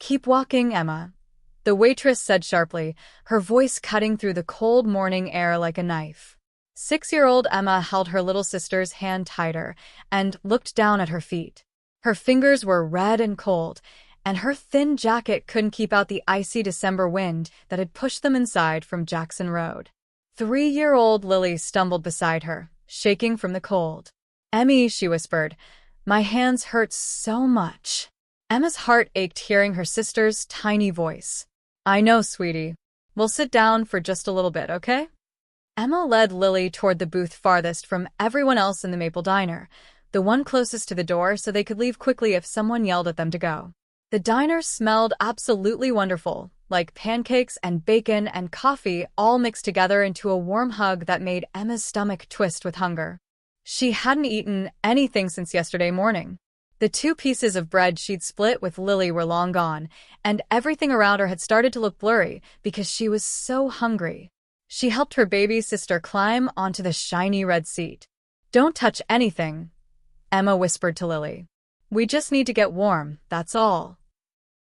"Keep walking, Emma," the waitress said sharply, her voice cutting through the cold morning air like a knife. 6-year-old Emma held her little sister's hand tighter and looked down at her feet. Her fingers were red and cold, and her thin jacket couldn't keep out the icy December wind that had pushed them inside from Jackson Road. 3-year-old Lily stumbled beside her, shaking from the cold. "Emmy," she whispered, "my hands hurt so much." Emma's heart ached hearing her sister's tiny voice. "I know, sweetie. We'll sit down for just a little bit, okay?" Emma led Lily toward the booth farthest from everyone else in the Maple Diner, the one closest to the door so they could leave quickly if someone yelled at them to go. The diner smelled absolutely wonderful, like pancakes and bacon and coffee all mixed together into a warm hug that made Emma's stomach twist with hunger. She hadn't eaten anything since yesterday morning. The 2 pieces of bread she'd split with Lily were long gone, and everything around her had started to look blurry because she was so hungry. She helped her baby sister climb onto the shiny red seat. "Don't touch anything," Emma whispered to Lily. "We just need to get warm, that's all."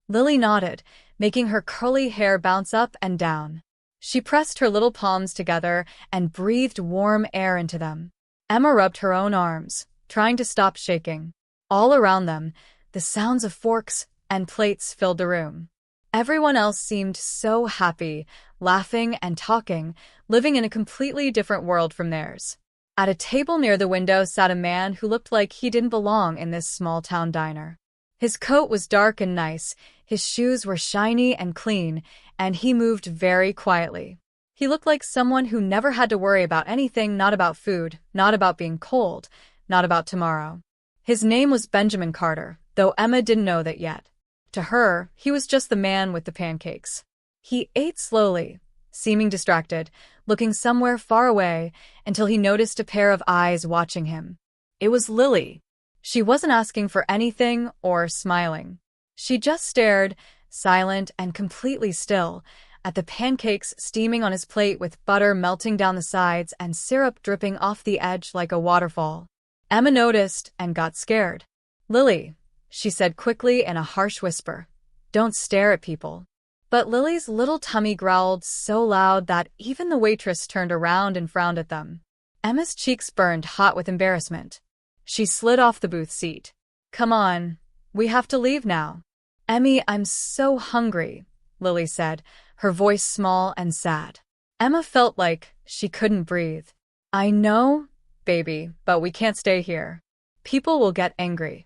Lily nodded, making her curly hair bounce up and down. She pressed her little palms together and breathed warm air into them. Emma rubbed her own arms, trying to stop shaking. All around them, the sounds of forks and plates filled the room. Everyone else seemed so happy, laughing and talking, living in a completely different world from theirs. At a table near the window sat a man who looked like he didn't belong in this small-town diner. His coat was dark and nice, his shoes were shiny and clean, and he moved very quietly. He looked like someone who never had to worry about anything, not about food, not about being cold, not about tomorrow. His name was Benjamin Carter, though Emma didn't know that yet. To her, he was just the man with the pancakes. He ate slowly, seeming distracted, looking somewhere far away, until he noticed a pair of eyes watching him. It was Lily. She wasn't asking for anything or smiling. She just stared, silent and completely still, at the pancakes steaming on his plate with butter melting down the sides and syrup dripping off the edge like a waterfall. Emma noticed and got scared. "Lily," she said quickly in a harsh whisper, "don't stare at people." But Lily's little tummy growled so loud that even the waitress turned around and frowned at them. Emma's cheeks burned hot with embarrassment. She slid off the booth seat. "Come on, we have to leave now." "Emmy, I'm so hungry," Lily said, her voice small and sad. Emma felt like she couldn't breathe. "I know, baby, but we can't stay here. People will get angry."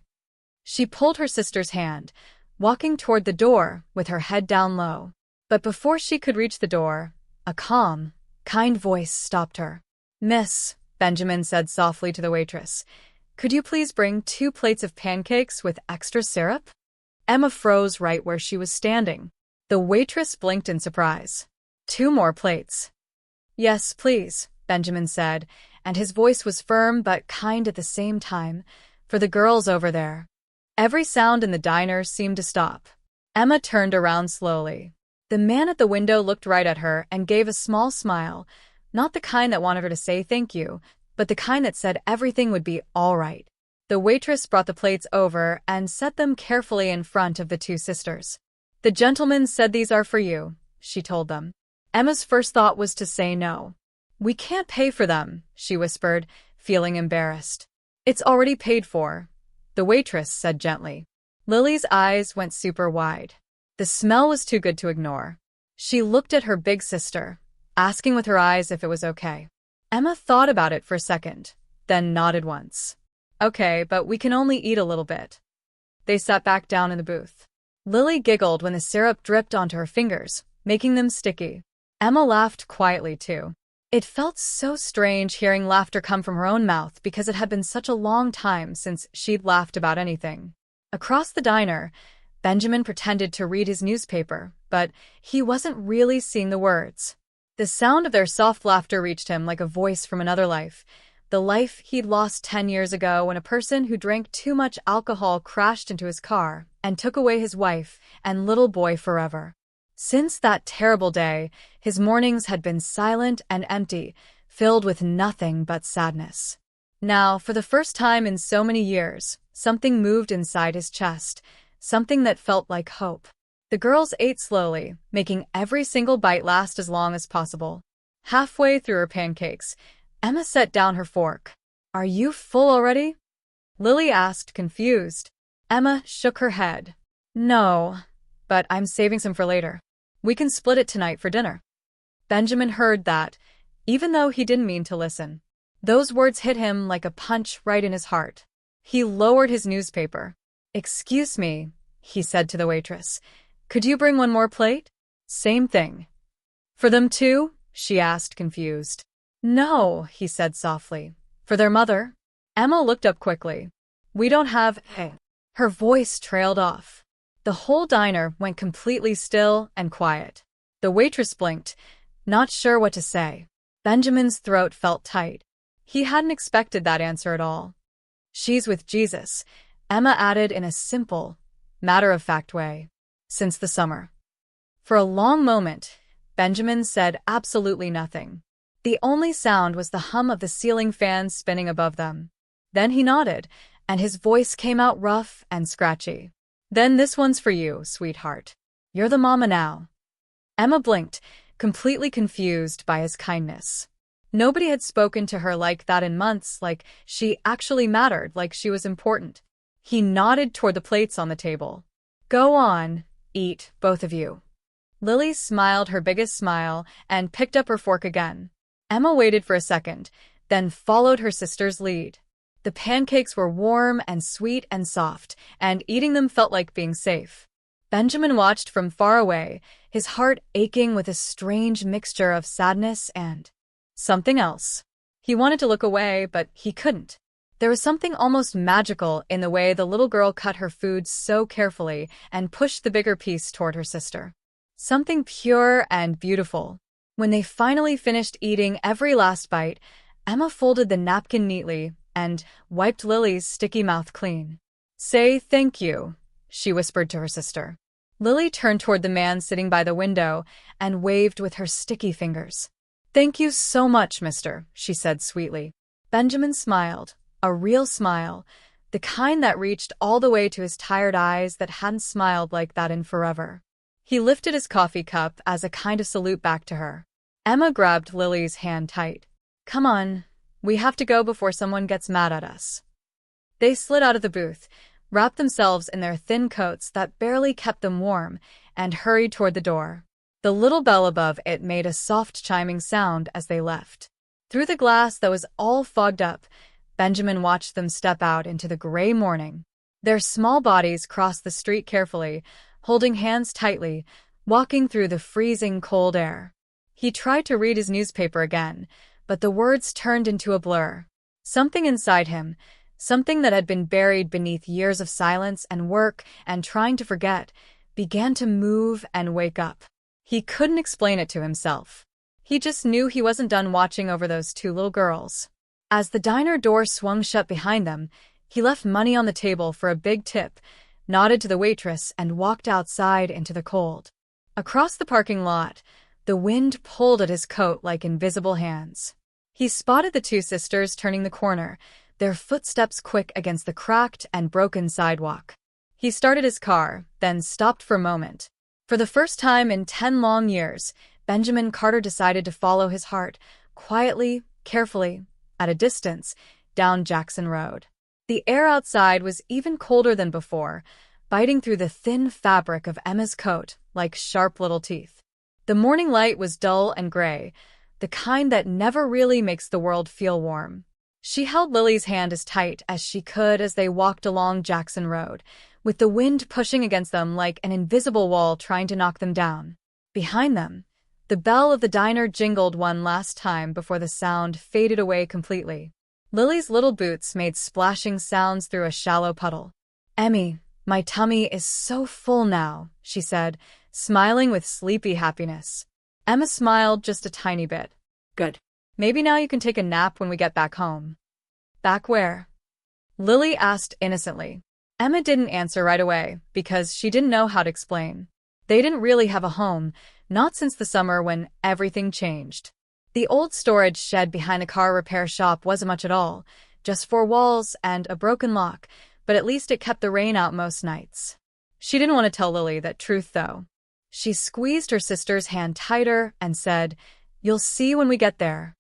She pulled her sister's hand, walking toward the door with her head down low. But before she could reach the door, a calm, kind voice stopped her. "Miss," Benjamin said softly to the waitress, "could you please bring 2 plates of pancakes with extra syrup?" Emma froze right where she was standing. The waitress blinked in surprise. "2 more plates." "Yes, please," Benjamin said, and his voice was firm but kind at the same time, "for the girls over there." Every sound in the diner seemed to stop. Emma turned around slowly. The man at the window looked right at her and gave a small smile, not the kind that wanted her to say thank you, but the kind that said everything would be all right. The waitress brought the plates over and set them carefully in front of the 2 sisters. "The gentleman said these are for you," she told them. Emma's first thought was to say no. "We can't pay for them," she whispered, feeling embarrassed. "It's already paid for," the waitress said gently. Lily's eyes went super wide. The smell was too good to ignore. She looked at her big sister, asking with her eyes if it was okay. Emma thought about it for a second, then nodded once. "Okay, but we can only eat a little bit." They sat back down in the booth. Lily giggled when the syrup dripped onto her fingers, making them sticky. Emma laughed quietly too. It felt so strange hearing laughter come from her own mouth because it had been such a long time since she'd laughed about anything. Across the diner, Benjamin pretended to read his newspaper, but he wasn't really seeing the words. The sound of their soft laughter reached him like a voice from another life, the life he'd lost 10 years ago when a person who drank too much alcohol crashed into his car and took away his wife and little boy forever. Since that terrible day, his mornings had been silent and empty, filled with nothing but sadness. Now, for the first time in so many years, something moved inside his chest, something that felt like hope. The girls ate slowly, making every single bite last as long as possible. Halfway through her pancakes, Emma set down her fork. "Are you full already?" Lily asked, confused. Emma shook her head. "No, but I'm saving some for later. We can split it tonight for dinner." Benjamin heard that, even though he didn't mean to listen. Those words hit him like a punch right in his heart. He lowered his newspaper. "Excuse me," he said to the waitress. "Could you bring one more plate?" "Same thing." "For them too?" she asked, confused. "No," he said softly. "For their mother?" Emma looked up quickly. "We don't have a—" Her voice trailed off. The whole diner went completely still and quiet. The waitress blinked, not sure what to say. Benjamin's throat felt tight. He hadn't expected that answer at all. "She's with Jesus," Emma added in a simple, matter-of-fact way. "Since the summer." For a long moment, Benjamin said absolutely nothing. The only sound was the hum of the ceiling fans spinning above them. Then he nodded, and his voice came out rough and scratchy. "Then this one's for you, sweetheart. You're the mama now." Emma blinked, completely confused by his kindness. Nobody had spoken to her like that in months, like she actually mattered, like she was important. He nodded toward the plates on the table. "Go on, eat, both of you." Lily smiled her biggest smile and picked up her fork again. Emma waited for a second, then followed her sister's lead. The pancakes were warm and sweet and soft, and eating them felt like being safe. Benjamin watched from far away, his heart aching with a strange mixture of sadness and something else. He wanted to look away, but he couldn't. There was something almost magical in the way the little girl cut her food so carefully and pushed the bigger piece toward her sister. Something pure and beautiful. When they finally finished eating every last bite, Emma folded the napkin neatly and wiped Lily's sticky mouth clean. "Say thank you," she whispered to her sister. Lily turned toward the man sitting by the window and waved with her sticky fingers. "Thank you so much, mister," she said sweetly. Benjamin smiled, a real smile, the kind that reached all the way to his tired eyes that hadn't smiled like that in forever. He lifted his coffee cup as a kind of salute back to her. Emma grabbed Lily's hand tight. "Come on, we have to go before someone gets mad at us." They slid out of the booth, wrapped themselves in their thin coats that barely kept them warm, and hurried toward the door. The little bell above it made a soft chiming sound as they left. Through the glass that was all fogged up, Benjamin watched them step out into the gray morning. Their small bodies crossed the street carefully, holding hands tightly, walking through the freezing cold air. He tried to read his newspaper again, but the words turned into a blur. Something inside him, something that had been buried beneath years of silence and work and trying to forget, began to move and wake up. He couldn't explain it to himself. He just knew he wasn't done watching over those two little girls. As the diner door swung shut behind them, he left money on the table for a big tip, nodded to the waitress, and walked outside into the cold. Across the parking lot, the wind pulled at his coat like invisible hands. He spotted the two sisters turning the corner, their footsteps quick against the cracked and broken sidewalk. He started his car, then stopped for a moment. For the first time in 10 long years, Benjamin Carter decided to follow his heart, quietly, carefully, at a distance, down Jackson Road. The air outside was even colder than before, biting through the thin fabric of Emma's coat like sharp little teeth. The morning light was dull and gray, the kind that never really makes the world feel warm. She held Lily's hand as tight as she could as they walked along Jackson Road, with the wind pushing against them like an invisible wall trying to knock them down. Behind them, the bell of the diner jingled one last time before the sound faded away completely. Lily's little boots made splashing sounds through a shallow puddle. "Emmy, my tummy is so full now," she said, smiling with sleepy happiness. Emma smiled just a tiny bit. "Good. Maybe now you can take a nap when we get back home." "Back where?" Lily asked innocently. Emma didn't answer right away because she didn't know how to explain. They didn't really have a home, not since the summer when everything changed. The old storage shed behind the car repair shop wasn't much at all, just 4 walls and a broken lock, but at least it kept the rain out most nights. She didn't want to tell Lily that truth, though. She squeezed her sister's hand tighter and said, "You'll see when we get there."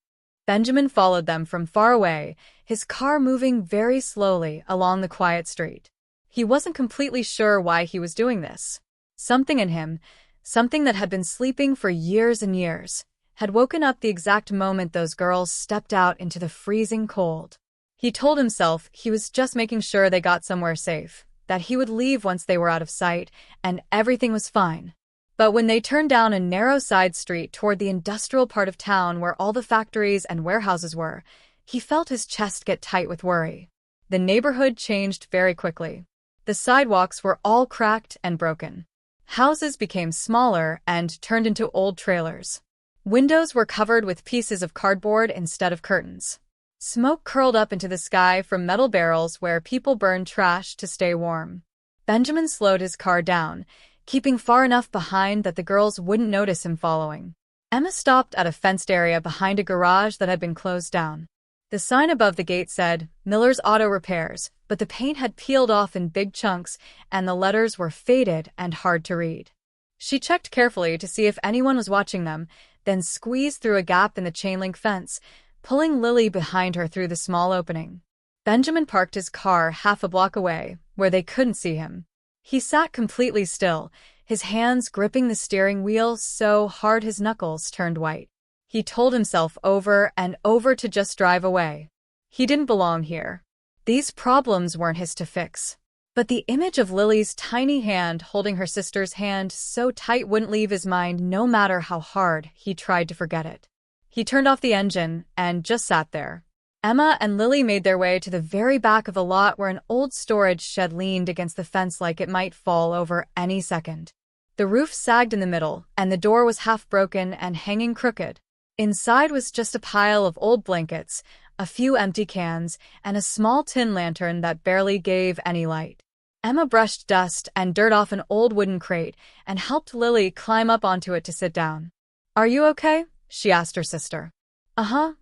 Benjamin followed them from far away, his car moving very slowly along the quiet street. He wasn't completely sure why he was doing this. Something in him, something that had been sleeping for years and years, had woken up the exact moment those girls stepped out into the freezing cold. He told himself he was just making sure they got somewhere safe, that he would leave once they were out of sight, and everything was fine. But when they turned down a narrow side street toward the industrial part of town where all the factories and warehouses were, he felt his chest get tight with worry. The neighborhood changed very quickly. The sidewalks were all cracked and broken. Houses became smaller and turned into old trailers. Windows were covered with pieces of cardboard instead of curtains. Smoke curled up into the sky from metal barrels where people burned trash to stay warm. Benjamin slowed his car down, keeping far enough behind that the girls wouldn't notice him following. Emma stopped at a fenced area behind a garage that had been closed down. The sign above the gate said, "Miller's Auto Repairs," but the paint had peeled off in big chunks and the letters were faded and hard to read. She checked carefully to see if anyone was watching them, then squeezed through a gap in the chain-link fence, pulling Lily behind her through the small opening. Benjamin parked his car half a block away, where they couldn't see him. He sat completely still, his hands gripping the steering wheel so hard his knuckles turned white. He told himself over and over to just drive away. He didn't belong here. These problems weren't his to fix. But the image of Lily's tiny hand holding her sister's hand so tight wouldn't leave his mind no matter how hard he tried to forget it. He turned off the engine and just sat there. Emma and Lily made their way to the very back of the lot where an old storage shed leaned against the fence like it might fall over any second. The roof sagged in the middle, and the door was half broken and hanging crooked. Inside was just a pile of old blankets, a few empty cans, and a small tin lantern that barely gave any light. Emma brushed dust and dirt off an old wooden crate and helped Lily climb up onto it to sit down. "Are you okay?" she asked her sister. "Uh-huh,"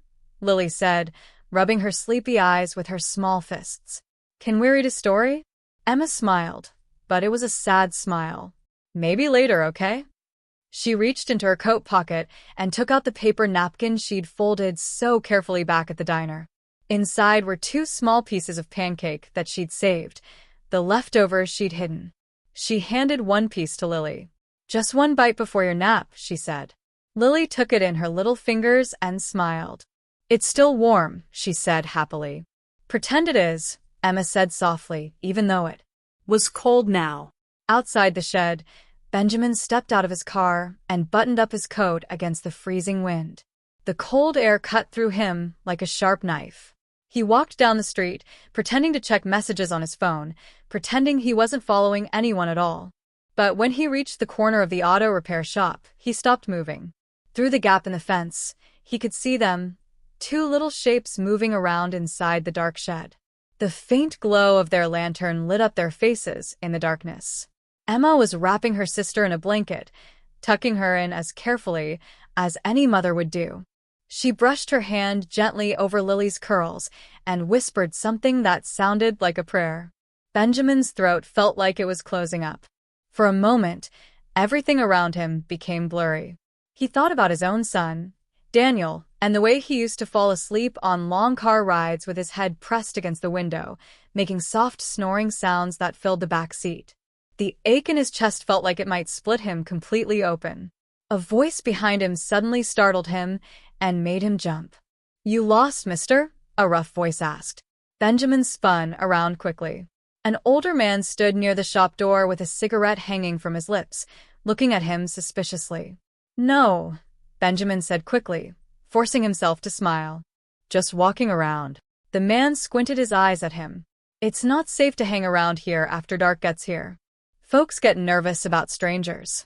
Lily said, rubbing her sleepy eyes with her small fists. "Can we read a story?" Emma smiled, but it was a sad smile. "Maybe later, okay?" She reached into her coat pocket and took out the paper napkin she'd folded so carefully back at the diner. Inside were 2 small pieces of pancake that she'd saved, the leftovers she'd hidden. She handed one piece to Lily. "Just one bite before your nap," she said. Lily took it in her little fingers and smiled. "It's still warm," she said happily. "Pretend it is," Emma said softly, even though it was cold now. Outside the shed, Benjamin stepped out of his car and buttoned up his coat against the freezing wind. The cold air cut through him like a sharp knife. He walked down the street, pretending to check messages on his phone, pretending he wasn't following anyone at all. But when he reached the corner of the auto repair shop, he stopped moving. Through the gap in the fence, he could see them, 2 little shapes moving around inside the dark shed. The faint glow of their lantern lit up their faces in the darkness. Emma was wrapping her sister in a blanket, tucking her in as carefully as any mother would do. She brushed her hand gently over Lily's curls and whispered something that sounded like a prayer. Benjamin's throat felt like it was closing up. For a moment, everything around him became blurry. He thought about his own son, Daniel, and the way he used to fall asleep on long car rides with his head pressed against the window, making soft snoring sounds that filled the back seat. The ache in his chest felt like it might split him completely open. A voice behind him suddenly startled him and made him jump. "You lost, mister?" a rough voice asked. Benjamin spun around quickly. An older man stood near the shop door with a cigarette hanging from his lips, looking at him suspiciously. "No," Benjamin said quickly, forcing himself to smile. "Just walking around." The man squinted his eyes at him. "It's not safe to hang around here after dark gets here. Folks get nervous about strangers."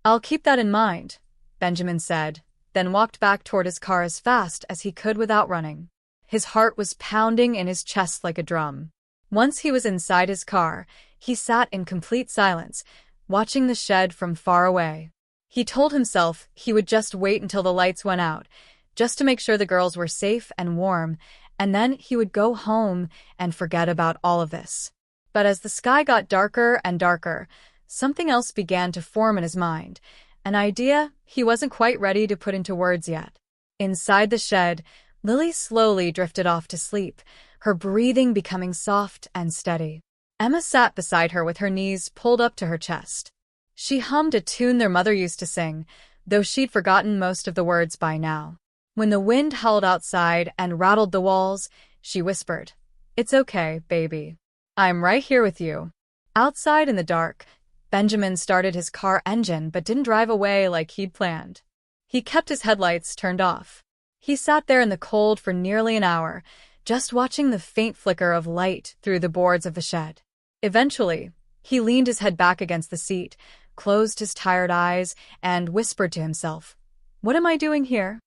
"I'll keep that in mind," Benjamin said, then walked back toward his car as fast as he could without running. His heart was pounding in his chest like a drum. Once he was inside his car, he sat in complete silence, watching the shed from far away. He told himself he would just wait until the lights went out, just to make sure the girls were safe and warm, and then he would go home and forget about all of this. But as the sky got darker and darker, something else began to form in his mind, an idea he wasn't quite ready to put into words yet. Inside the shed, Lily slowly drifted off to sleep, her breathing becoming soft and steady. Emma sat beside her with her knees pulled up to her chest. She hummed a tune their mother used to sing, though she'd forgotten most of the words by now. When the wind howled outside and rattled the walls, she whispered, "It's okay, baby. I'm right here with you." Outside in the dark, Benjamin started his car engine but didn't drive away like he'd planned. He kept his headlights turned off. He sat there in the cold for nearly an hour, just watching the faint flicker of light through the boards of the shed. Eventually, he leaned his head back against the seat, closed his tired eyes, and whispered to himself, "What am I doing here?"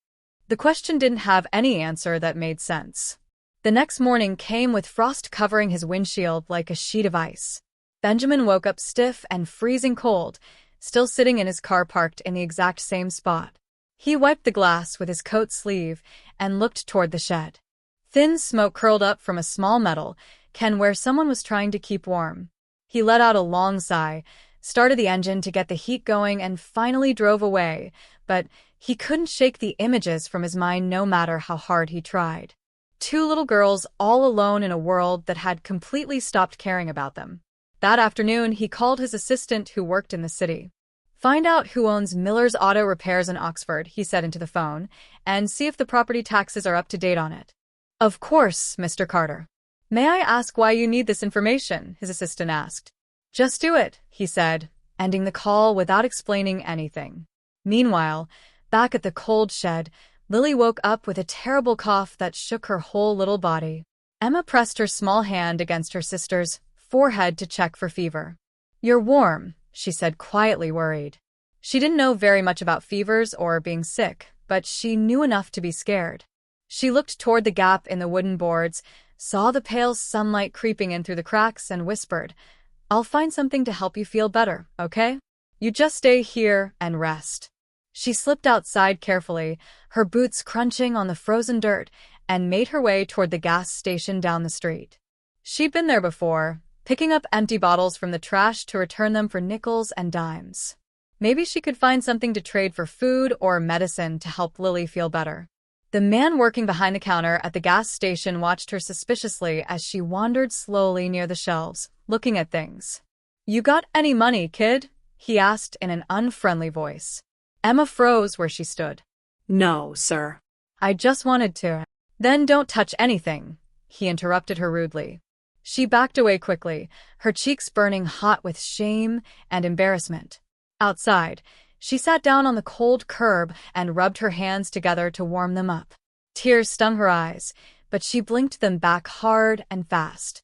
The question didn't have any answer that made sense. The next morning came with frost covering his windshield like a sheet of ice. Benjamin woke up stiff and freezing cold, still sitting in his car parked in the exact same spot. He wiped the glass with his coat sleeve and looked toward the shed. Thin smoke curled up from a small metal can where someone was trying to keep warm. He let out a long sigh, started the engine to get the heat going, and finally drove away, but he couldn't shake the images from his mind no matter how hard he tried. Two little girls all alone in a world that had completely stopped caring about them. That afternoon, he called his assistant who worked in the city. "Find out who owns Miller's Auto Repairs in Oxford," he said into the phone, "and see if the property taxes are up to date on it." "Of course, Mr. Carter." "May I ask why you need this information?" his assistant asked. "Just do it," he said, ending the call without explaining anything. Meanwhile, back at the cold shed, Lily woke up with a terrible cough that shook her whole little body. Emma pressed her small hand against her sister's forehead to check for fever. "You're warm," she said, quietly worried. She didn't know very much about fevers or being sick, but she knew enough to be scared. She looked toward the gap in the wooden boards, saw the pale sunlight creeping in through the cracks, and whispered, "I'll find something to help you feel better, okay? You just stay here and rest." She slipped outside carefully, her boots crunching on the frozen dirt, and made her way toward the gas station down the street. She'd been there before, picking up empty bottles from the trash to return them for nickels and dimes. Maybe she could find something to trade for food or medicine to help Lily feel better. The man working behind the counter at the gas station watched her suspiciously as she wandered slowly near the shelves, looking at things. "You got any money, kid?" he asked in an unfriendly voice. Emma froze where she stood. "No, sir." "I just wanted to." "Then don't touch anything," he interrupted her rudely. She backed away quickly, her cheeks burning hot with shame and embarrassment. Outside, she sat down on the cold curb and rubbed her hands together to warm them up. Tears stung her eyes, but she blinked them back hard and fast.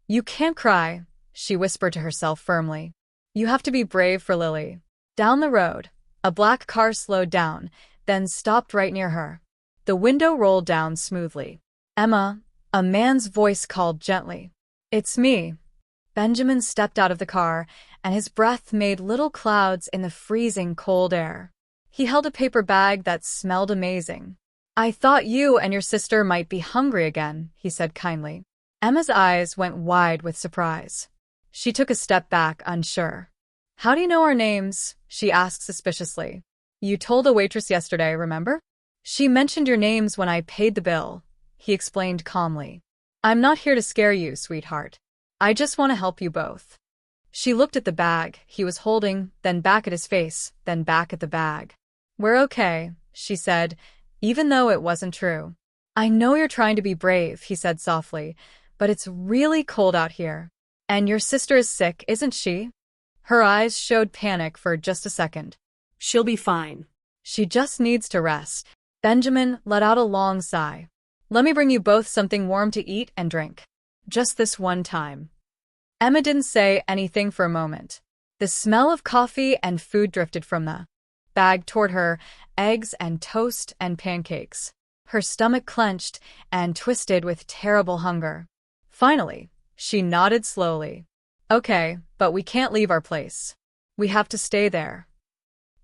"You can't cry," she whispered to herself firmly. "You have to be brave for Lily." Down the road, a black car slowed down, then stopped right near her. The window rolled down smoothly. "Emma," a man's voice called gently. "It's me." Benjamin stepped out of the car, and his breath made little clouds in the freezing cold air. He held a paper bag that smelled amazing. "I thought you and your sister might be hungry again," he said kindly. Emma's eyes went wide with surprise. She took a step back, unsure. "How do you know our names?" she asked suspiciously. "You told the waitress yesterday, remember?" "She mentioned your names when I paid the bill," he explained calmly. "I'm not here to scare you, sweetheart. I just want to help you both." She looked at the bag he was holding, then back at his face, then back at the bag. "We're okay," she said, even though it wasn't true. "I know you're trying to be brave," he said softly, "but it's really cold out here. And your sister is sick, isn't she?" Her eyes showed panic for just a second. "She'll be fine. She just needs to rest." Benjamin let out a long sigh. "Let me bring you both something warm to eat and drink. Just this one time." Emma didn't say anything for a moment. The smell of coffee and food drifted from the bag toward her, eggs and toast and pancakes. Her stomach clenched and twisted with terrible hunger. Finally, she nodded slowly. "Okay, but we can't leave our place. We have to stay there."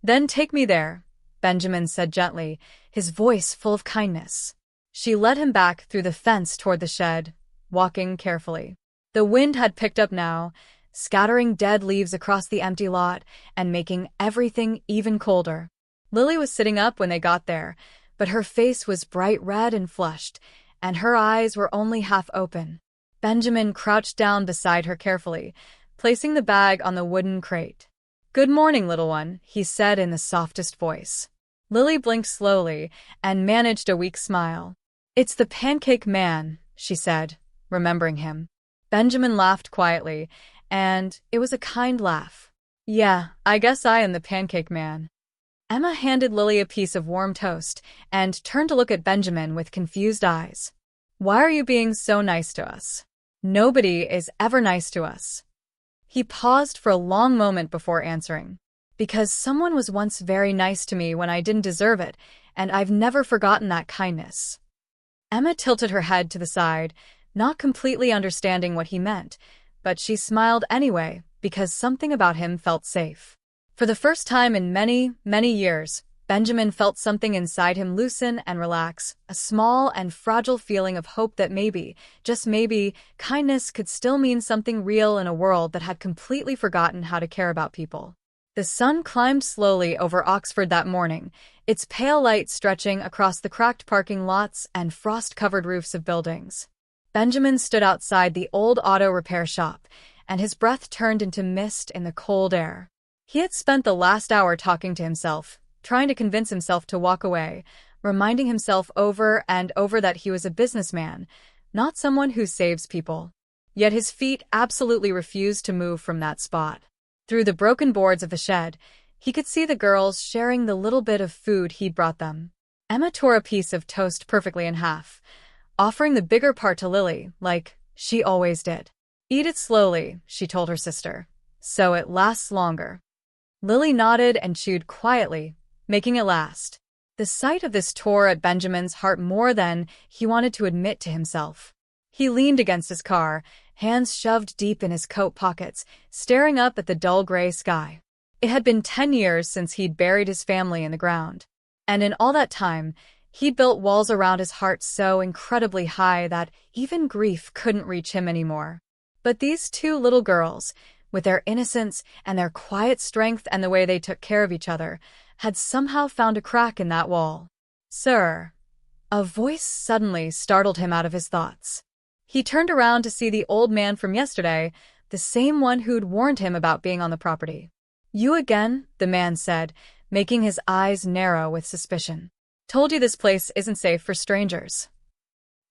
"Then take me there," Benjamin said gently, his voice full of kindness. She led him back through the fence toward the shed, walking carefully. The wind had picked up now, scattering dead leaves across the empty lot and making everything even colder. Lily was sitting up when they got there, but her face was bright red and flushed, and her eyes were only half open. Benjamin crouched down beside her carefully, placing the bag on the wooden crate. "Good morning, little one," he said in the softest voice. Lily blinked slowly and managed a weak smile. "It's the Pancake Man," she said, remembering him. Benjamin laughed quietly, and it was a kind laugh. "Yeah, I guess I am the Pancake Man." Emma handed Lily a piece of warm toast and turned to look at Benjamin with confused eyes. "Why are you being so nice to us? Nobody is ever nice to us." He paused for a long moment before answering. "Because someone was once very nice to me when I didn't deserve it, and I've never forgotten that kindness." Emma tilted her head to the side, not completely understanding what he meant, but she smiled anyway because something about him felt safe. For the first time in many, many years, Benjamin felt something inside him loosen and relax, a small and fragile feeling of hope that maybe, just maybe, kindness could still mean something real in a world that had completely forgotten how to care about people. The sun climbed slowly over Oxford that morning, its pale light stretching across the cracked parking lots and frost-covered roofs of buildings. Benjamin stood outside the old auto repair shop, and his breath turned into mist in the cold air. He had spent the last hour talking to himself, trying to convince himself to walk away, reminding himself over and over that he was a businessman, not someone who saves people. Yet his feet absolutely refused to move from that spot. Through the broken boards of the shed, he could see the girls sharing the little bit of food he'd brought them. Emma tore a piece of toast perfectly in half, offering the bigger part to Lily, like she always did. "Eat it slowly," she told her sister, "so it lasts longer." Lily nodded and chewed quietly, making it last. The sight of this tore at Benjamin's heart more than he wanted to admit to himself. He leaned against his car, hands shoved deep in his coat pockets, staring up at the dull gray sky. It had been 10 years since he'd buried his family in the ground. And in all that time, he'd built walls around his heart so incredibly high that even grief couldn't reach him anymore. But these two little girls, with their innocence and their quiet strength and the way they took care of each other, had somehow found a crack in that wall. "Sir." A voice suddenly startled him out of his thoughts. He turned around to see the old man from yesterday, the same one who'd warned him about being on the property. "You again?" the man said, making his eyes narrow with suspicion. "Told you this place isn't safe for strangers."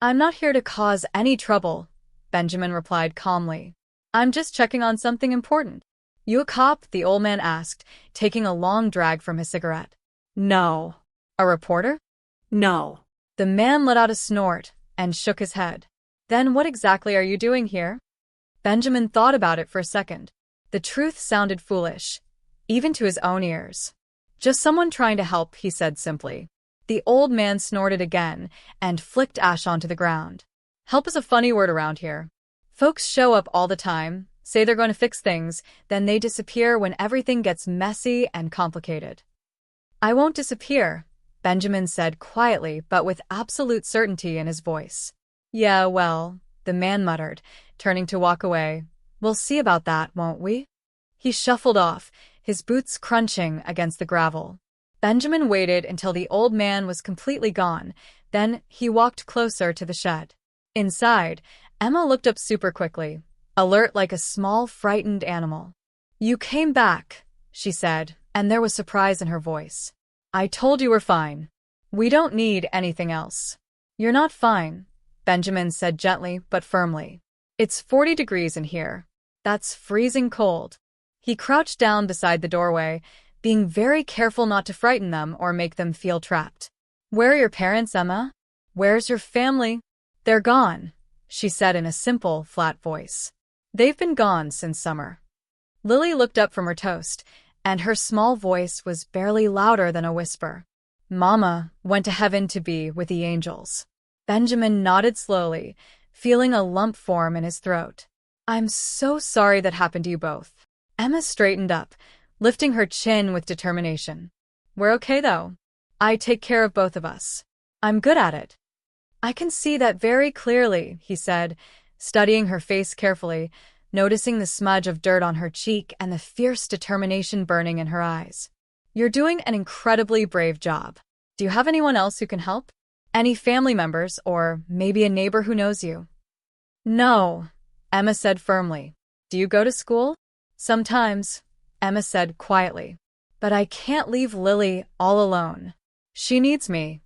"I'm not here to cause any trouble," Benjamin replied calmly. "I'm just checking on something important." "You a cop?" the old man asked, taking a long drag from his cigarette. No. "A reporter?" No. The man let out a snort and shook his head. "Then what exactly are you doing here?" Benjamin thought about it for a second. The truth sounded foolish, even to his own ears. "Just someone trying to help," he said simply. The old man snorted again and flicked ash onto the ground. "Help is a funny word around here. Folks show up all the time, say they're going to fix things, then they disappear when everything gets messy and complicated." "I won't disappear," Benjamin said quietly but with absolute certainty in his voice. "Yeah, well," the man muttered, turning to walk away. "We'll see about that, won't we?" He shuffled off, his boots crunching against the gravel. Benjamin waited until the old man was completely gone, then he walked closer to the shed. Inside, Emma looked up super quickly, alert like a small, frightened animal. "You came back," she said, and there was surprise in her voice. "I told you we're fine. We don't need anything else." "You're not fine," Benjamin said gently but firmly. "It's 40 degrees in here. That's freezing cold." He crouched down beside the doorway, being very careful not to frighten them or make them feel trapped. "Where are your parents, Emma? Where's your family?" "They're gone," she said in a simple, flat voice. "They've been gone since summer." Lily looked up from her toast, and her small voice was barely louder than a whisper. "Mama went to heaven to be with the angels." Benjamin nodded slowly, feeling a lump form in his throat. "I'm so sorry that happened to you both." Emma straightened up, lifting her chin with determination. "We're okay, though. I take care of both of us. I'm good at it." "I can see that very clearly," he said, studying her face carefully, noticing the smudge of dirt on her cheek and the fierce determination burning in her eyes. "You're doing an incredibly brave job. Do you have anyone else who can help? Any family members, or maybe a neighbor who knows you?" "No," Emma said firmly. "Do you go to school?" "Sometimes," Emma said quietly. "But I can't leave Lily all alone. She needs me."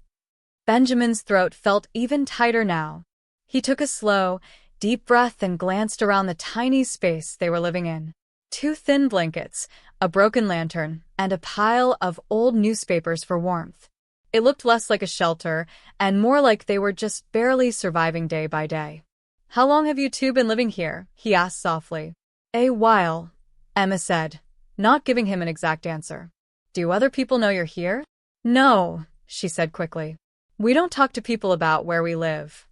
Benjamin's throat felt even tighter now. He took a slow, deep breath and glanced around the tiny space they were living in. 2 thin blankets, a broken lantern, and a pile of old newspapers for warmth. It looked less like a shelter and more like they were just barely surviving day by day. "How long have you two been living here?" he asked softly. "A while," Emma said, not giving him an exact answer. "Do other people know you're here?" "No," she said quickly. "We don't talk to people about where we live."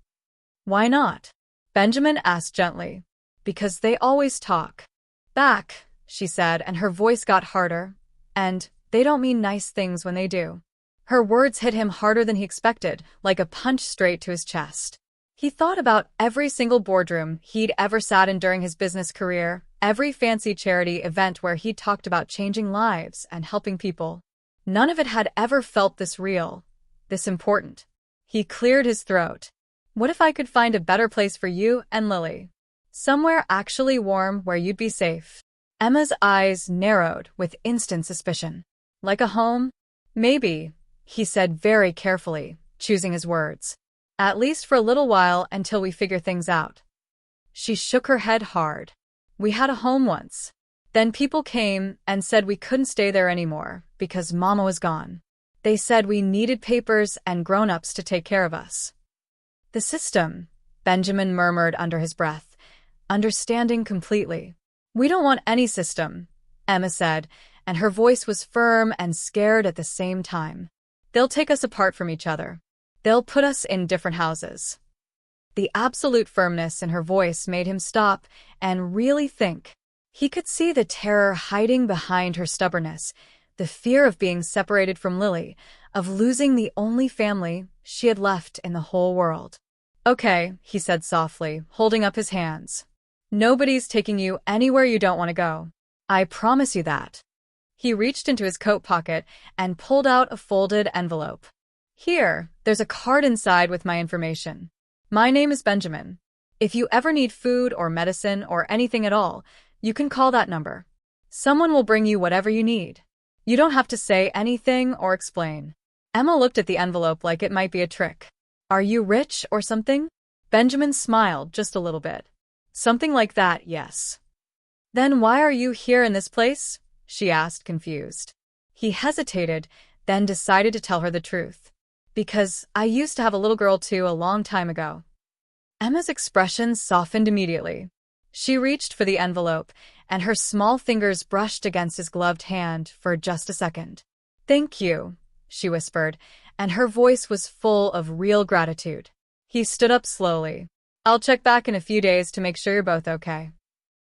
"Why not?" Benjamin asked gently. "Because they always talk back," she said, and her voice got harder. "And they don't mean nice things when they do." Her words hit him harder than he expected, like a punch straight to his chest. He thought about every single boardroom he'd ever sat in during his business career, every fancy charity event where he'd talked about changing lives and helping people. None of it had ever felt this real, this important. He cleared his throat. "What if I could find a better place for you and Lily? Somewhere actually warm where you'd be safe?" Emma's eyes narrowed with instant suspicion. "Like a home?" "Maybe," he said very carefully, choosing his words. "At least for a little while until we figure things out." She shook her head hard. "We had a home once. Then people came and said we couldn't stay there anymore because Mama was gone. They said we needed papers and grown-ups to take care of us." "The system," Benjamin murmured under his breath, understanding completely. "We don't want any system," Emma said, and her voice was firm and scared at the same time. "They'll take us apart from each other. They'll put us in different houses." The absolute firmness in her voice made him stop and really think. He could see the terror hiding behind her stubbornness, the fear of being separated from Lily, of losing the only family she had left in the whole world. "Okay," he said softly, holding up his hands. "Nobody's taking you anywhere you don't want to go. I promise you that." He reached into his coat pocket and pulled out a folded envelope. "Here, there's a card inside with my information. My name is Benjamin. If you ever need food or medicine or anything at all, you can call that number. Someone will bring you whatever you need. You don't have to say anything or explain." Emma looked at the envelope like it might be a trick. "Are you rich or something?" Benjamin smiled just a little bit. "Something like that, yes." "Then why are you here in this place?" she asked, confused. He hesitated, then decided to tell her the truth. "Because I used to have a little girl too a long time ago." Emma's expression softened immediately. She reached for the envelope, and her small fingers brushed against his gloved hand for just a second. "Thank you," she whispered, and her voice was full of real gratitude. He stood up slowly. "I'll check back in a few days to make sure you're both okay."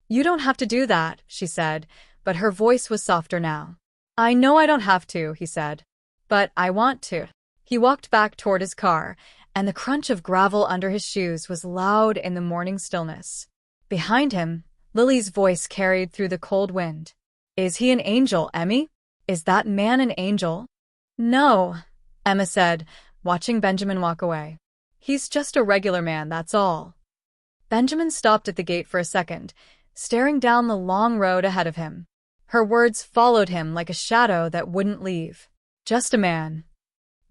"You don't have to do that," she said, but her voice was softer now. "I know I don't have to," he said, "but I want to." He walked back toward his car, and the crunch of gravel under his shoes was loud in the morning stillness. Behind him, Lily's voice carried through the cold wind. "Is he an angel, Emmy? Is that man an angel?" "No," Emma said, watching Benjamin walk away. "He's just a regular man, that's all." Benjamin stopped at the gate for a second, staring down the long road ahead of him. Her words followed him like a shadow that wouldn't leave. Just a man.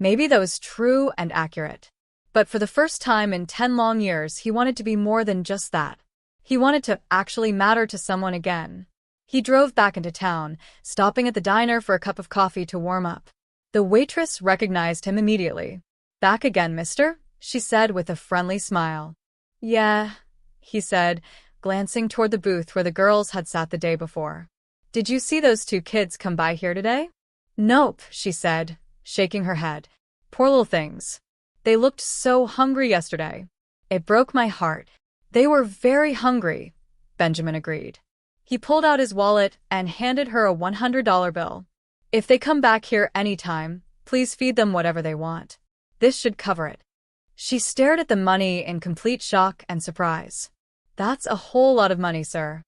Maybe that was true and accurate. But for the first time in 10 long years, he wanted to be more than just that. He wanted to actually matter to someone again. He drove back into town, stopping at the diner for a cup of coffee to warm up. The waitress recognized him immediately. "Back again, mister?" she said with a friendly smile. "Yeah," he said, glancing toward the booth where the girls had sat the day before. "Did you see those 2 kids come by here today?" "Nope," she said, shaking her head. "Poor little things. They looked so hungry yesterday. It broke my heart." "They were very hungry," Benjamin agreed. He pulled out his wallet and handed her a $100 bill. "If they come back here anytime, please feed them whatever they want. This should cover it." She stared at the money in complete shock and surprise. That's a whole lot of money, sir.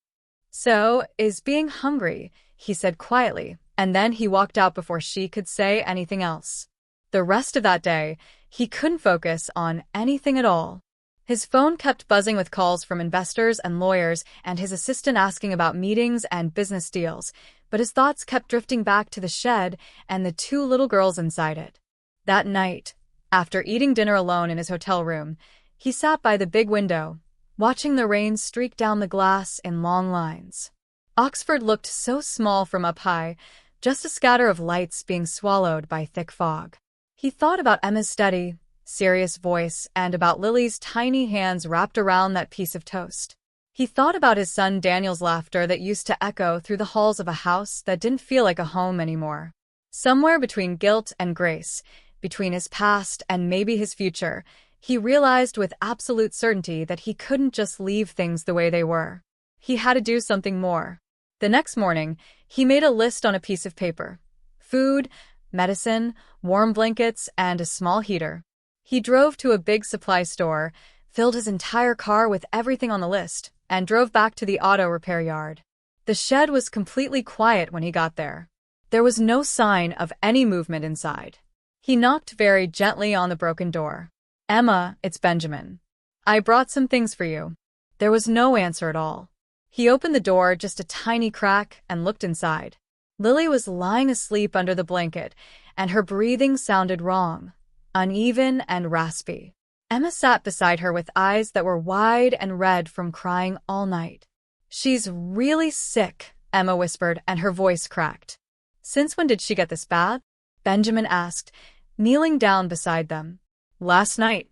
So, is being hungry, he said quietly, and then he walked out before she could say anything else. The rest of that day, he couldn't focus on anything at all. His phone kept buzzing with calls from investors and lawyers and his assistant asking about meetings and business deals, but his thoughts kept drifting back to the shed and the two little girls inside it. That night, after eating dinner alone in his hotel room, he sat by the big window, watching the rain streak down the glass in long lines. Oxford looked so small from up high, just a scatter of lights being swallowed by thick fog. He thought about Emma's steady, serious voice and about Lily's tiny hands wrapped around that piece of toast. He thought about his son Daniel's laughter that used to echo through the halls of a house that didn't feel like a home anymore. Somewhere between guilt and grace, between his past and maybe his future, he realized with absolute certainty that he couldn't just leave things the way they were. He had to do something more. The next morning, he made a list on a piece of paper. Food, medicine, warm blankets, and a small heater. He drove to a big supply store, filled his entire car with everything on the list, and drove back to the auto repair yard. The shed was completely quiet when he got there. There was no sign of any movement inside. He knocked very gently on the broken door. "Emma, it's Benjamin. I brought some things for you." There was no answer at all. He opened the door just a tiny crack and looked inside. Lily was lying asleep under the blanket, and her breathing sounded wrong, uneven and raspy. Emma sat beside her with eyes that were wide and red from crying all night. "She's really sick," Emma whispered, and her voice cracked. "Since when did she get this bad?" Benjamin asked, kneeling down beside them. "Last night,"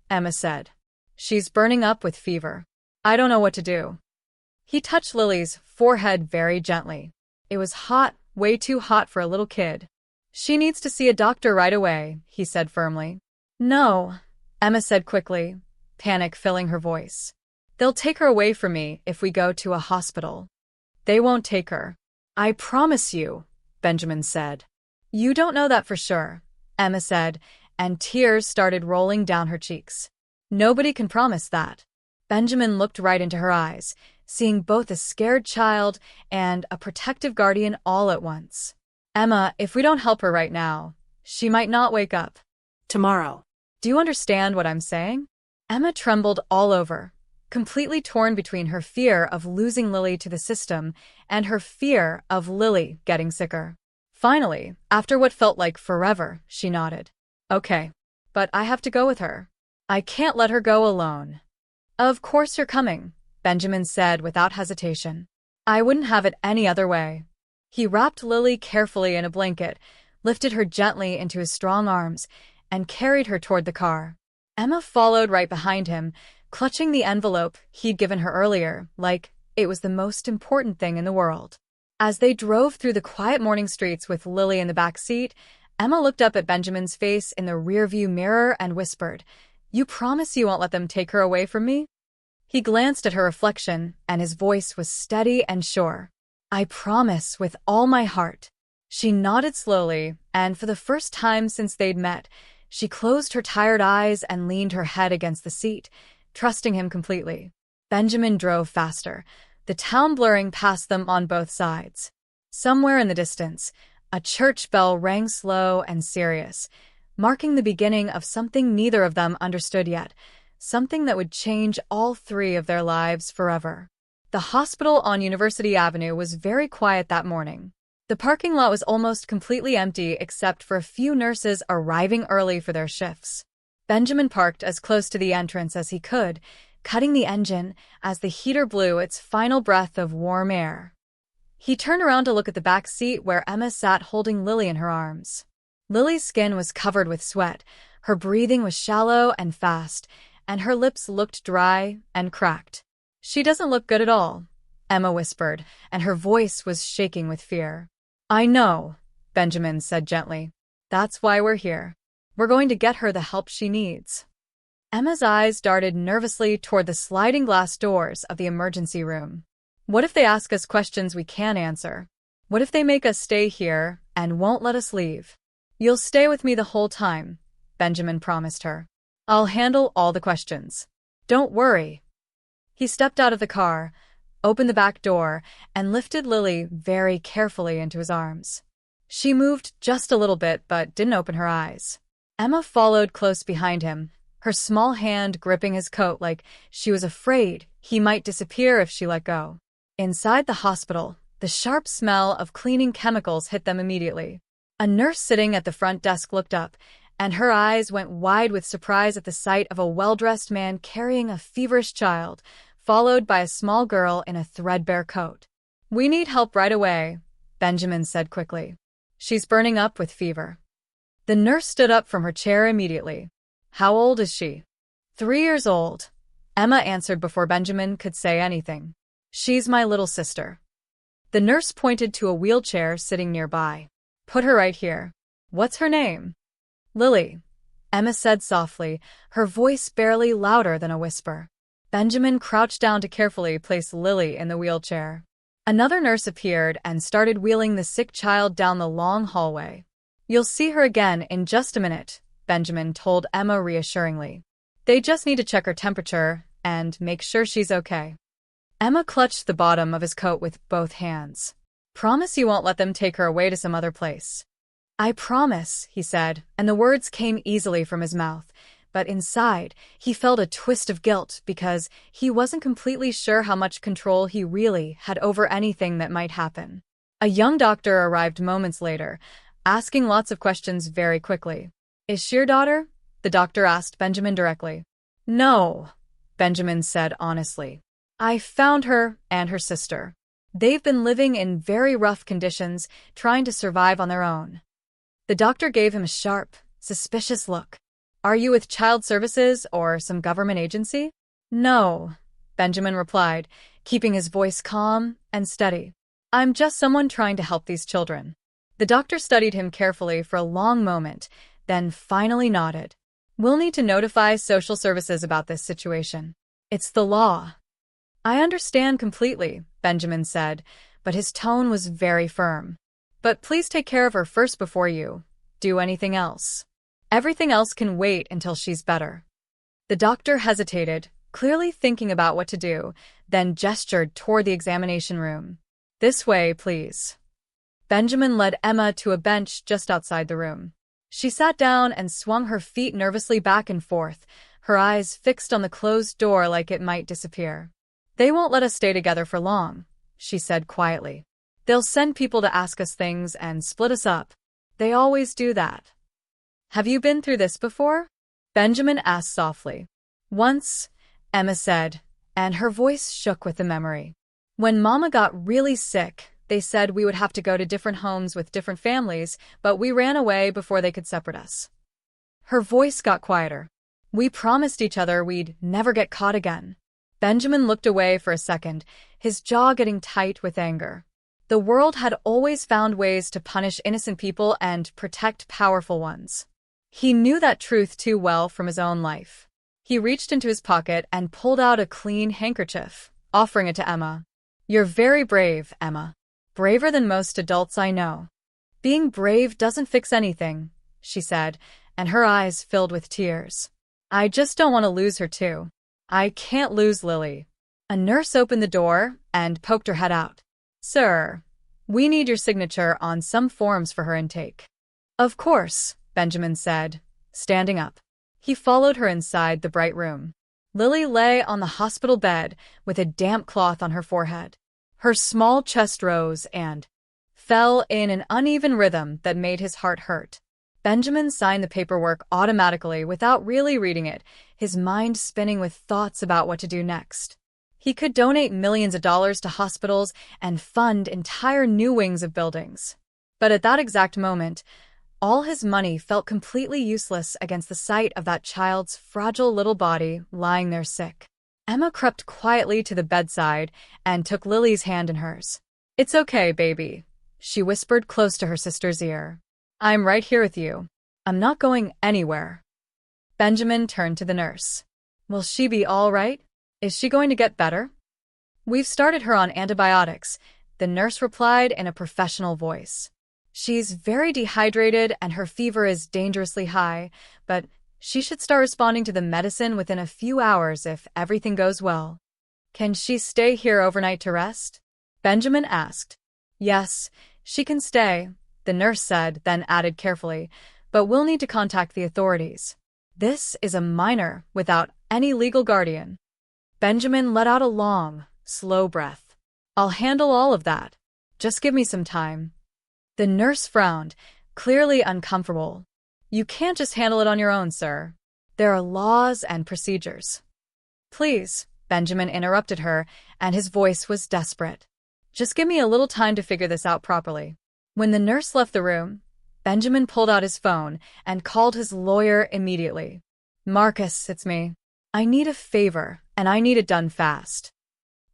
Emma said. "She's burning up with fever. I don't know what to do." He touched Lily's forehead very gently. It was hot, way too hot for a little kid. "She needs to see a doctor right away," he said firmly. "No," Emma said quickly, panic filling her voice. "They'll take her away from me if we go to a hospital." "They won't take her. I promise you," Benjamin said. "You don't know that for sure," Emma said, and tears started rolling down her cheeks. "Nobody can promise that." Benjamin looked right into her eyes, seeing both a scared child and a protective guardian all at once. "Emma, if we don't help her right now, she might not wake up." Tomorrow. "Do you understand what I'm saying?" Emma trembled all over, completely torn between her fear of losing Lily to the system and her fear of Lily getting sicker. Finally, after what felt like forever, she nodded. "Okay. But I have to go with her. I can't let her go alone." "Of course you're coming," Benjamin said without hesitation. "I wouldn't have it any other way." He wrapped Lily carefully in a blanket, lifted her gently into his strong arms, and carried her toward the car. Emma followed right behind him, clutching the envelope he'd given her earlier, like it was the most important thing in the world. As they drove through the quiet morning streets with Lily in the back seat, Emma looked up at Benjamin's face in the rearview mirror and whispered, "You promise you won't let them take her away from me?" He glanced at her reflection, and his voice was steady and sure. "I promise with all my heart." She nodded slowly, and for the first time since they'd met, she closed her tired eyes and leaned her head against the seat, trusting him completely. Benjamin drove faster, the town blurring past them on both sides. Somewhere in the distance, a church bell rang slow and serious, marking the beginning of something neither of them understood yet, something that would change all three of their lives forever. The hospital on University Avenue was very quiet that morning. The parking lot was almost completely empty except for a few nurses arriving early for their shifts. Benjamin parked as close to the entrance as he could, cutting the engine as the heater blew its final breath of warm air. He turned around to look at the back seat where Emma sat holding Lily in her arms. Lily's skin was covered with sweat, her breathing was shallow and fast, and her lips looked dry and cracked. "She doesn't look good at all," Emma whispered, and her voice was shaking with fear. "I know," Benjamin said gently. "That's why we're here. We're going to get her the help she needs." Emma's eyes darted nervously toward the sliding glass doors of the emergency room. "What if they ask us questions we can't answer? What if they make us stay here and won't let us leave?" "You'll stay with me the whole time," Benjamin promised her. "I'll handle all the questions. Don't worry." He stepped out of the car, opened the back door, and lifted Lily very carefully into his arms. She moved just a little bit but didn't open her eyes. Emma followed close behind him, her small hand gripping his coat like she was afraid he might disappear if she let go. Inside the hospital, the sharp smell of cleaning chemicals hit them immediately. A nurse sitting at the front desk looked up, and her eyes went wide with surprise at the sight of a well-dressed man carrying a feverish child, followed by a small girl in a threadbare coat. "We need help right away," Benjamin said quickly. "She's burning up with fever." The nurse stood up from her chair immediately. "How old is she?" 3 years old, Emma answered before Benjamin could say anything. "She's my little sister." The nurse pointed to a wheelchair sitting nearby. "Put her right here." "What's her name?" "Lily," Emma said softly, her voice barely louder than a whisper. Benjamin crouched down to carefully place Lily in the wheelchair. Another nurse appeared and started wheeling the sick child down the long hallway. "You'll see her again in just a minute," Benjamin told Emma reassuringly. "They just need to check her temperature and make sure she's okay." Emma clutched the bottom of his coat with both hands. "Promise you won't let them take her away to some other place." "I promise," he said, and the words came easily from his mouth, but inside, he felt a twist of guilt because he wasn't completely sure how much control he really had over anything that might happen. A young doctor arrived moments later, asking lots of questions very quickly. "Is she your daughter?" the doctor asked Benjamin directly. "No," Benjamin said honestly. "I found her and her sister. They've been living in very rough conditions, trying to survive on their own." The doctor gave him a sharp, suspicious look. "Are you with Child Services or some government agency?" "No," Benjamin replied, keeping his voice calm and steady. "I'm just someone trying to help these children." The doctor studied him carefully for a long moment, then finally nodded. "We'll need to notify social services about this situation. It's the law." "I understand completely," Benjamin said, but his tone was very firm. "But please take care of her first before you do anything else. Everything else can wait until she's better." The doctor hesitated, clearly thinking about what to do, then gestured toward the examination room. "This way, please." Benjamin led Emma to a bench just outside the room. She sat down and swung her feet nervously back and forth, her eyes fixed on the closed door like it might disappear. "They won't let us stay together for long," she said quietly. "They'll send people to ask us things and split us up. They always do that." "Have you been through this before?" Benjamin asked softly. "Once," Emma said, and her voice shook with the memory. "When Mama got really sick, they said we would have to go to different homes with different families, but we ran away before they could separate us." Her voice got quieter. "We promised each other we'd never get caught again." Benjamin looked away for a second, his jaw getting tight with anger. The world had always found ways to punish innocent people and protect powerful ones. He knew that truth too well from his own life. He reached into his pocket and pulled out a clean handkerchief, offering it to Emma. "You're very brave, Emma. Braver than most adults I know." "Being brave doesn't fix anything," she said, and her eyes filled with tears. "I just don't want to lose her too. I can't lose Lily." A nurse opened the door and poked her head out. "Sir, we need your signature on some forms for her intake." "Of course," Benjamin said, standing up. He followed her inside the bright room. Lily lay on the hospital bed with a damp cloth on her forehead. Her small chest rose and fell in an uneven rhythm that made his heart hurt. Benjamin signed the paperwork automatically without really reading it, his mind spinning with thoughts about what to do next. He could donate millions of dollars to hospitals and fund entire new wings of buildings. But at that exact moment, all his money felt completely useless against the sight of that child's fragile little body lying there sick. Emma crept quietly to the bedside and took Lily's hand in hers. "It's okay, baby," she whispered close to her sister's ear. "I'm right here with you. I'm not going anywhere." Benjamin turned to the nurse. "Will she be all right? Is she going to get better?" "We've started her on antibiotics," the nurse replied in a professional voice. "She's very dehydrated and her fever is dangerously high, but she should start responding to the medicine within a few hours if everything goes well." Can she stay here overnight to rest? Benjamin asked. Yes, she can stay, the nurse said, then added carefully, but we'll need to contact the authorities. This is a minor without any legal guardian. Benjamin let out a long, slow breath. I'll handle all of that. Just give me some time. The nurse frowned, clearly uncomfortable. You can't just handle it on your own, sir. There are laws and procedures. Please, Benjamin interrupted her, and his voice was desperate. Just give me a little time to figure this out properly. When the nurse left the room, Benjamin pulled out his phone and called his lawyer immediately. Marcus, it's me. I need a favor, and I need it done fast.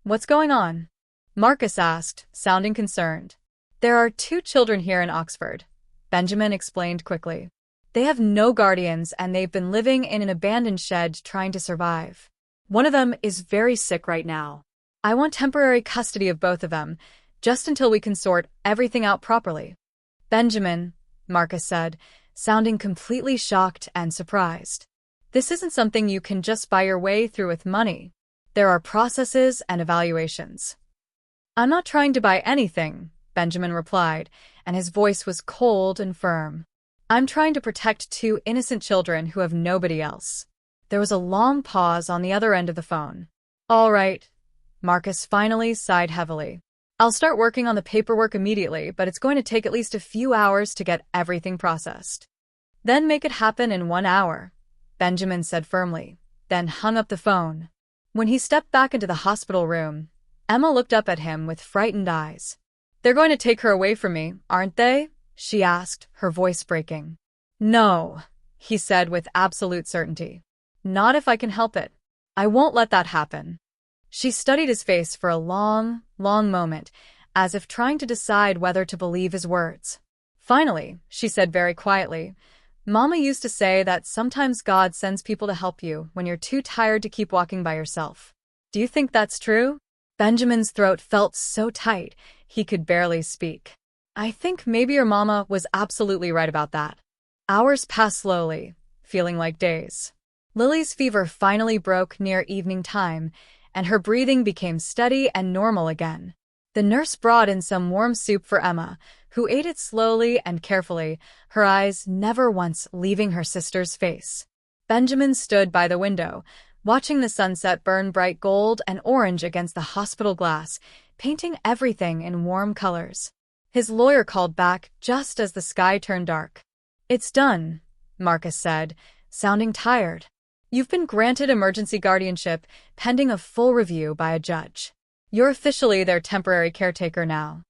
What's going on? Marcus asked, sounding concerned. There are 2 children here in Oxford, Benjamin explained quickly. They have no guardians and they've been living in an abandoned shed trying to survive. One of them is very sick right now. I want temporary custody of both of them, just until we can sort everything out properly. Benjamin, Marcus said, sounding completely shocked and surprised. This isn't something you can just buy your way through with money. There are processes and evaluations. I'm not trying to buy anything, Benjamin replied, and his voice was cold and firm. I'm trying to protect 2 innocent children who have nobody else. There was a long pause on the other end of the phone. All right, Marcus finally sighed heavily. I'll start working on the paperwork immediately, but it's going to take at least a few hours to get everything processed. Then make it happen in 1 hour, Benjamin said firmly, then hung up the phone. When he stepped back into the hospital room, Emma looked up at him with frightened eyes. They're going to take her away from me, aren't they? She asked, her voice breaking. No, he said with absolute certainty. Not if I can help it. I won't let that happen. She studied his face for a long, long moment, as if trying to decide whether to believe his words. Finally, she said very quietly, Mama used to say that sometimes God sends people to help you when you're too tired to keep walking by yourself. Do you think that's true? Benjamin's throat felt so tight, he could barely speak. I think maybe your mama was absolutely right about that. Hours passed slowly, feeling like days. Lily's fever finally broke near evening time, and her breathing became steady and normal again. The nurse brought in some warm soup for Emma, who ate it slowly and carefully, her eyes never once leaving her sister's face. Benjamin stood by the window, watching the sunset burn bright gold and orange against the hospital glass, painting everything in warm colors. His lawyer called back just as the sky turned dark. It's done, Marcus said, sounding tired. You've been granted emergency guardianship pending a full review by a judge. You're officially their temporary caretaker now.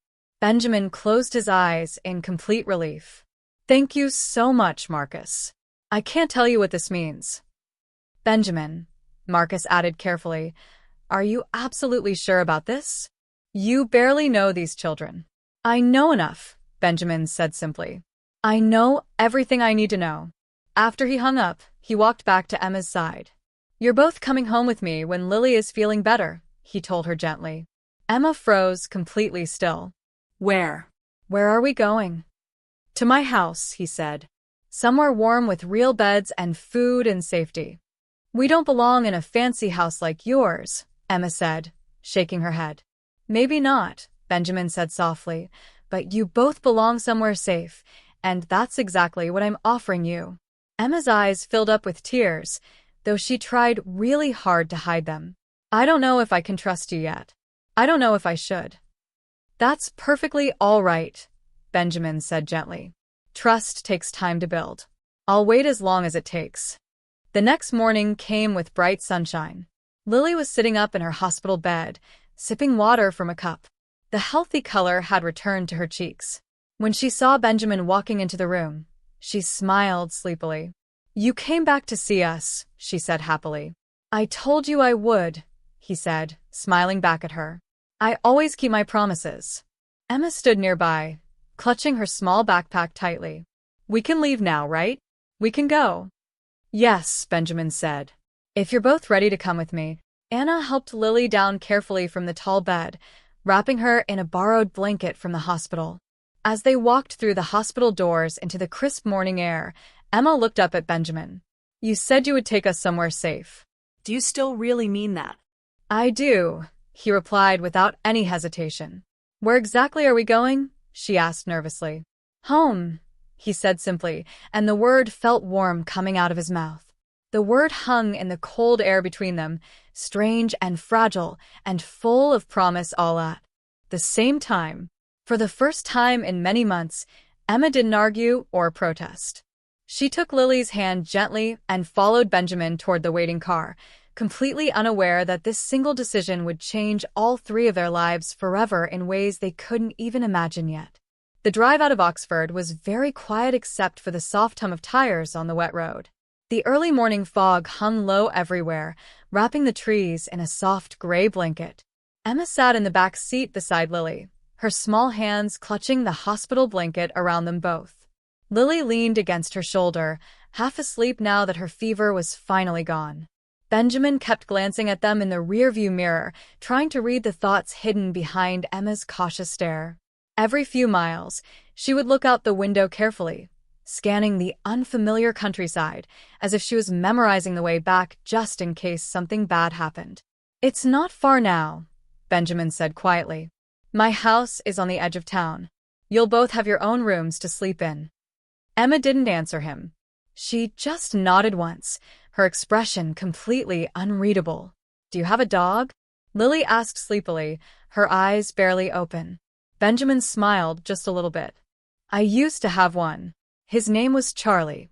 Benjamin closed his eyes in complete relief. Thank you so much, Marcus. I can't tell you what this means. Benjamin, Marcus added carefully, are you absolutely sure about this? You barely know these children. I know enough, Benjamin said simply. I know everything I need to know. After he hung up, he walked back to Emma's side. You're both coming home with me when Lily is feeling better, he told her gently. Emma froze completely still. Where? Where are we going? To my house, he said. Somewhere warm with real beds and food and safety. We don't belong in a fancy house like yours, Emma said, shaking her head. Maybe not, Benjamin said softly, but you both belong somewhere safe, and that's exactly what I'm offering you. Emma's eyes filled up with tears, though she tried really hard to hide them. I don't know if I can trust you yet. I don't know if I should. That's perfectly all right, Benjamin said gently. Trust takes time to build. I'll wait as long as it takes. The next morning came with bright sunshine. Lily was sitting up in her hospital bed, sipping water from a cup. The healthy color had returned to her cheeks. When she saw Benjamin walking into the room, she smiled sleepily. You came back to see us, she said happily. I told you I would, he said, smiling back at her. I always keep my promises. Emma stood nearby, clutching her small backpack tightly. We can leave now, right? We can go. Yes, Benjamin said. If you're both ready to come with me. Anna helped Lily down carefully from the tall bed, wrapping her in a borrowed blanket from the hospital. As they walked through the hospital doors into the crisp morning air, Emma looked up at Benjamin. You said you would take us somewhere safe. Do you still really mean that? I do, he replied without any hesitation. Where exactly are we going? She asked nervously. Home, he said simply, and the word felt warm coming out of his mouth. The word hung in the cold air between them, strange and fragile and full of promise all at the same time. For the first time in many months, Emma didn't argue or protest. She took Lily's hand gently and followed Benjamin toward the waiting car, completely unaware that this single decision would change all three of their lives forever in ways they couldn't even imagine yet. The drive out of Oxford was very quiet except for the soft hum of tires on the wet road. The early morning fog hung low everywhere, wrapping the trees in a soft gray blanket. Emma sat in the back seat beside Lily, her small hands clutching the hospital blanket around them both. Lily leaned against her shoulder, half asleep now that her fever was finally gone. Benjamin kept glancing at them in the rearview mirror, trying to read the thoughts hidden behind Emma's cautious stare. Every few miles, she would look out the window carefully, scanning the unfamiliar countryside, as if she was memorizing the way back just in case something bad happened. It's not far now, Benjamin said quietly. My house is on the edge of town. You'll both have your own rooms to sleep in. Emma didn't answer him. She just nodded once, her expression completely unreadable. Do you have a dog? Lily asked sleepily, her eyes barely open. Benjamin smiled just a little bit. I used to have one. His name was Charlie.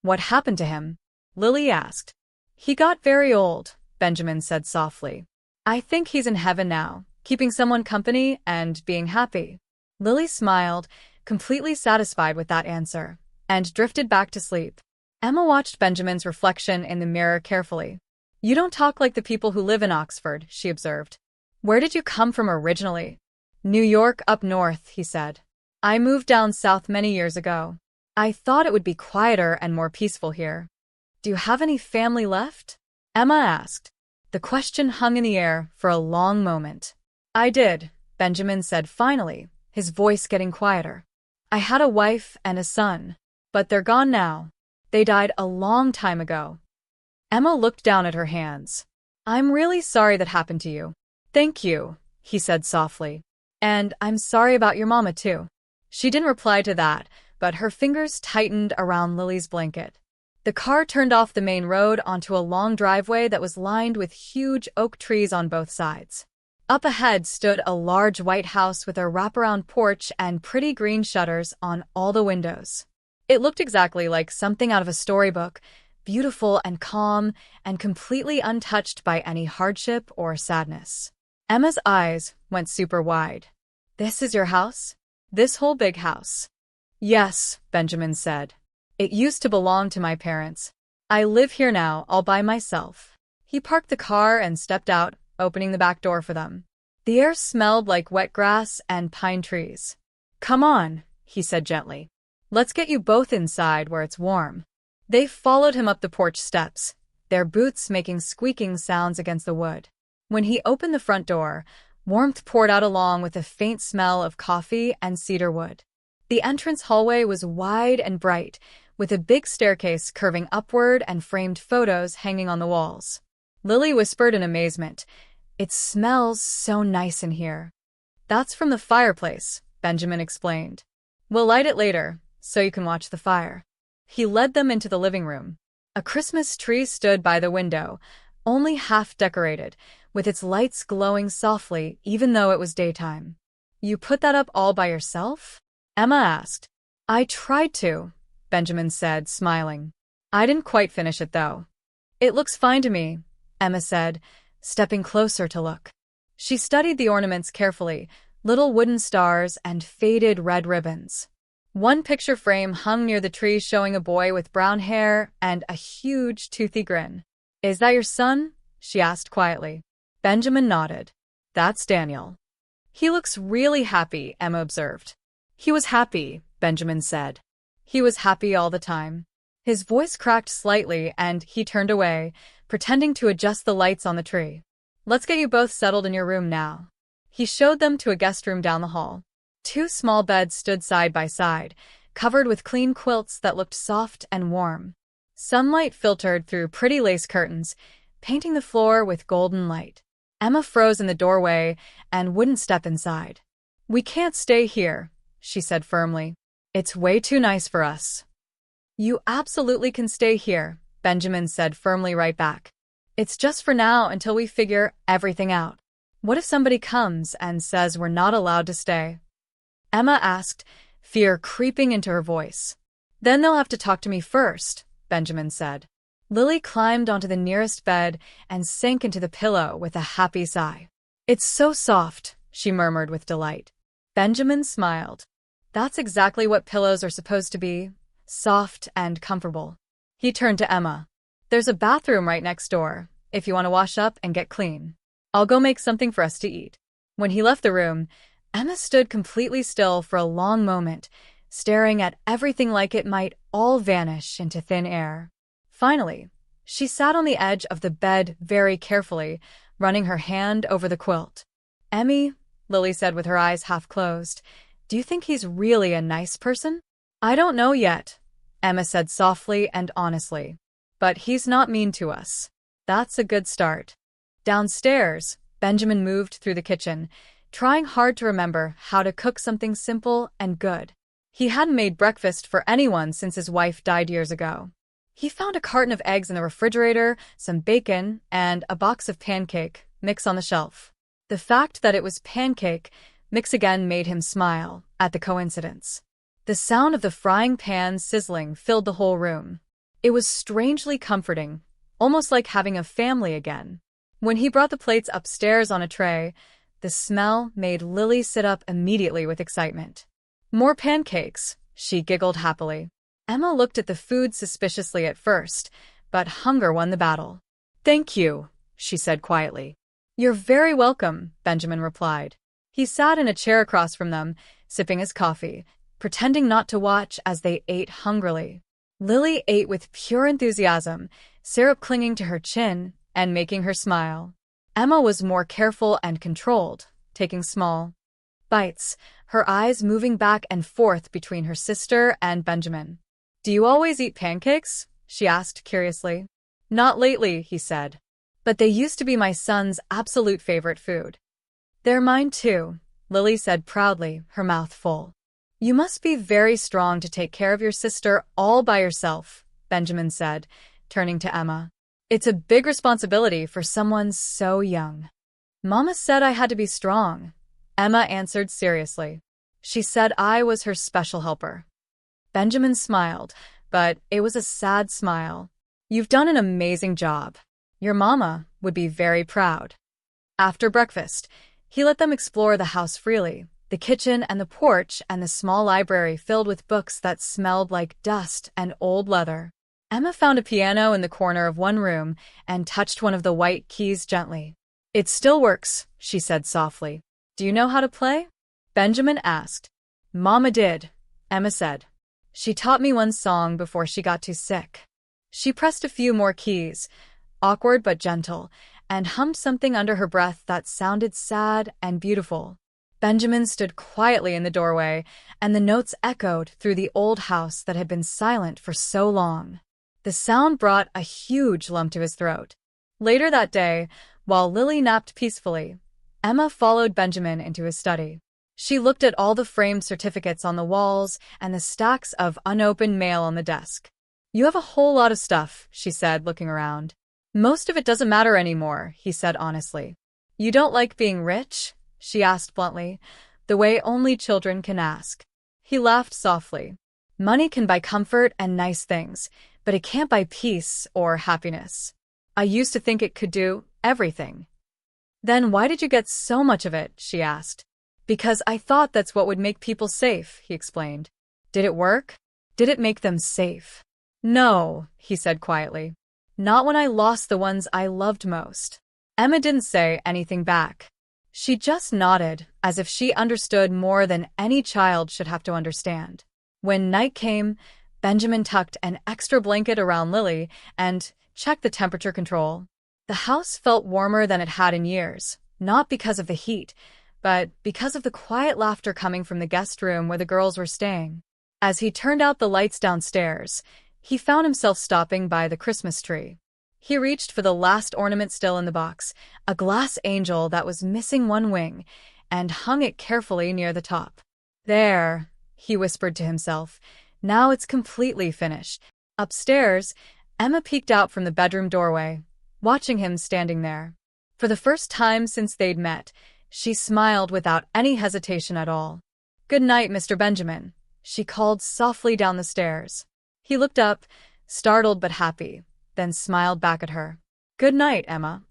What happened to him? Lily asked. He got very old, Benjamin said softly. I think he's in heaven now, keeping someone company and being happy. Lily smiled, completely satisfied with that answer, and drifted back to sleep. Emma watched Benjamin's reflection in the mirror carefully. You don't talk like the people who live in Oxford, she observed. Where did you come from originally? New York up north, he said. I moved down south many years ago. I thought it would be quieter and more peaceful here. Do you have any family left? Emma asked. The question hung in the air for a long moment. I did, Benjamin said finally, his voice getting quieter. I had a wife and a son, but they're gone now. They died a long time ago. Emma looked down at her hands. I'm really sorry that happened to you. Thank you, he said softly. And I'm sorry about your mama too. She didn't reply to that, but her fingers tightened around Lily's blanket. The car turned off the main road onto a long driveway that was lined with huge oak trees on both sides. Up ahead stood a large white house with a wraparound porch and pretty green shutters on all the windows. It looked exactly like something out of a storybook, beautiful and calm and completely untouched by any hardship or sadness. Emma's eyes went super wide. This is your house? This whole big house? Yes, Benjamin said. It used to belong to my parents. I live here now all by myself. He parked the car and stepped out, opening the back door for them. The air smelled like wet grass and pine trees. Come on, he said gently. Let's get you both inside where it's warm. They followed him up the porch steps, their boots making squeaking sounds against the wood. When he opened the front door, warmth poured out along with a faint smell of coffee and cedar wood. The entrance hallway was wide and bright, with a big staircase curving upward and framed photos hanging on the walls. Lily whispered in amazement, It smells so nice in here. That's from the fireplace, Benjamin explained. We'll light it later, so you can watch the fire. He led them into the living room. A Christmas tree stood by the window, only half decorated, with its lights glowing softly even though it was daytime. You put that up all by yourself? Emma asked. I tried to, Benjamin said, smiling. I didn't quite finish it though. It looks fine to me, Emma said, stepping closer to look. She studied the ornaments carefully, little wooden stars and faded red ribbons. One picture frame hung near the tree showing a boy with brown hair and a huge toothy grin. Is that your son? She asked quietly. Benjamin nodded. That's Daniel. He looks really happy, Emma observed. He was happy, Benjamin said. He was happy all the time. His voice cracked slightly and he turned away, pretending to adjust the lights on the tree. Let's get you both settled in your room now. He showed them to a guest room down the hall. 2 small beds stood side by side, covered with clean quilts that looked soft and warm. Sunlight filtered through pretty lace curtains, painting the floor with golden light. Emma froze in the doorway and wouldn't step inside. "We can't stay here," she said firmly. "It's way too nice for us." "You absolutely can stay here," Benjamin said firmly right back. "It's just for now until we figure everything out." "What if somebody comes and says we're not allowed to stay?" Emma asked, fear creeping into her voice. "Then they'll have to talk to me first," Benjamin said. Lily climbed onto the nearest bed and sank into the pillow with a happy sigh. "It's so soft," she murmured with delight. Benjamin smiled. "That's exactly what pillows are supposed to be, soft and comfortable." He turned to Emma. "There's a bathroom right next door, if you want to wash up and get clean. I'll go make something for us to eat." When he left the room, Emma stood completely still for a long moment, staring at everything like it might all vanish into thin air. Finally, she sat on the edge of the bed very carefully, running her hand over the quilt. "Emmy," Lily said with her eyes half closed, "do you think he's really a nice person?" "I don't know yet," Emma said softly and honestly. "But he's not mean to us. That's a good start." Downstairs, Benjamin moved through the kitchen, trying hard to remember how to cook something simple and good. He hadn't made breakfast for anyone since his wife died years ago. He found a carton of eggs in the refrigerator, some bacon, and a box of pancake mix on the shelf. The fact that it was pancake mix again made him smile at the coincidence. The sound of the frying pan sizzling filled the whole room. It was strangely comforting, almost like having a family again. When he brought the plates upstairs on a tray, the smell made Lily sit up immediately with excitement. "More pancakes," she giggled happily. Emma looked at the food suspiciously at first, but hunger won the battle. "Thank you," she said quietly. "You're very welcome," Benjamin replied. He sat in a chair across from them, sipping his coffee, pretending not to watch as they ate hungrily. Lily ate with pure enthusiasm, syrup clinging to her chin and making her smile. Emma was more careful and controlled, taking small bites, her eyes moving back and forth between her sister and Benjamin. "Do you always eat pancakes?" she asked curiously. "Not lately," he said. "But they used to be my son's absolute favorite food." "They're mine too," Lily said proudly, her mouth full. "You must be very strong to take care of your sister all by yourself," Benjamin said, turning to Emma. "It's a big responsibility for someone so young." "Mama said I had to be strong," Emma answered seriously. "She said I was her special helper." Benjamin smiled, but it was a sad smile. "You've done an amazing job. Your mama would be very proud." After breakfast, he let them explore the house freely, the kitchen and the porch and the small library filled with books that smelled like dust and old leather. Emma found a piano in the corner of one room and touched one of the white keys gently. "It still works," she said softly. "Do you know how to play?" Benjamin asked. "Mama did," Emma said. "She taught me one song before she got too sick." She pressed a few more keys, awkward but gentle, and hummed something under her breath that sounded sad and beautiful. Benjamin stood quietly in the doorway, and the notes echoed through the old house that had been silent for so long. The sound brought a huge lump to his throat. Later that day, while Lily napped peacefully, Emma followed Benjamin into his study. She looked at all the framed certificates on the walls and the stacks of unopened mail on the desk. "You have a whole lot of stuff," she said, looking around. "Most of it doesn't matter anymore," he said honestly. "You don't like being rich?" she asked bluntly, the way only children can ask. He laughed softly. "Money can buy comfort and nice things, but it can't buy peace or happiness. I used to think it could do everything." "Then why did you get so much of it?" she asked. "Because I thought that's what would make people safe," he explained. "Did it work? Did it make them safe?" "No," he said quietly. "Not when I lost the ones I loved most." Emma didn't say anything back. She just nodded, as if she understood more than any child should have to understand. When night came, Benjamin tucked an extra blanket around Lily and checked the temperature control. The house felt warmer than it had in years, not because of the heat, but because of the quiet laughter coming from the guest room where the girls were staying. As he turned out the lights downstairs, he found himself stopping by the Christmas tree. He reached for the last ornament still in the box, a glass angel that was missing one wing, and hung it carefully near the top. There, he whispered to himself. Now it's completely finished. Upstairs, Emma peeked out from the bedroom doorway, watching him standing there. For the first time since they'd met, she smiled without any hesitation at all. "Good night, Mr. Benjamin," she called softly down the stairs. He looked up, startled but happy, then smiled back at her. "Good night, Emma."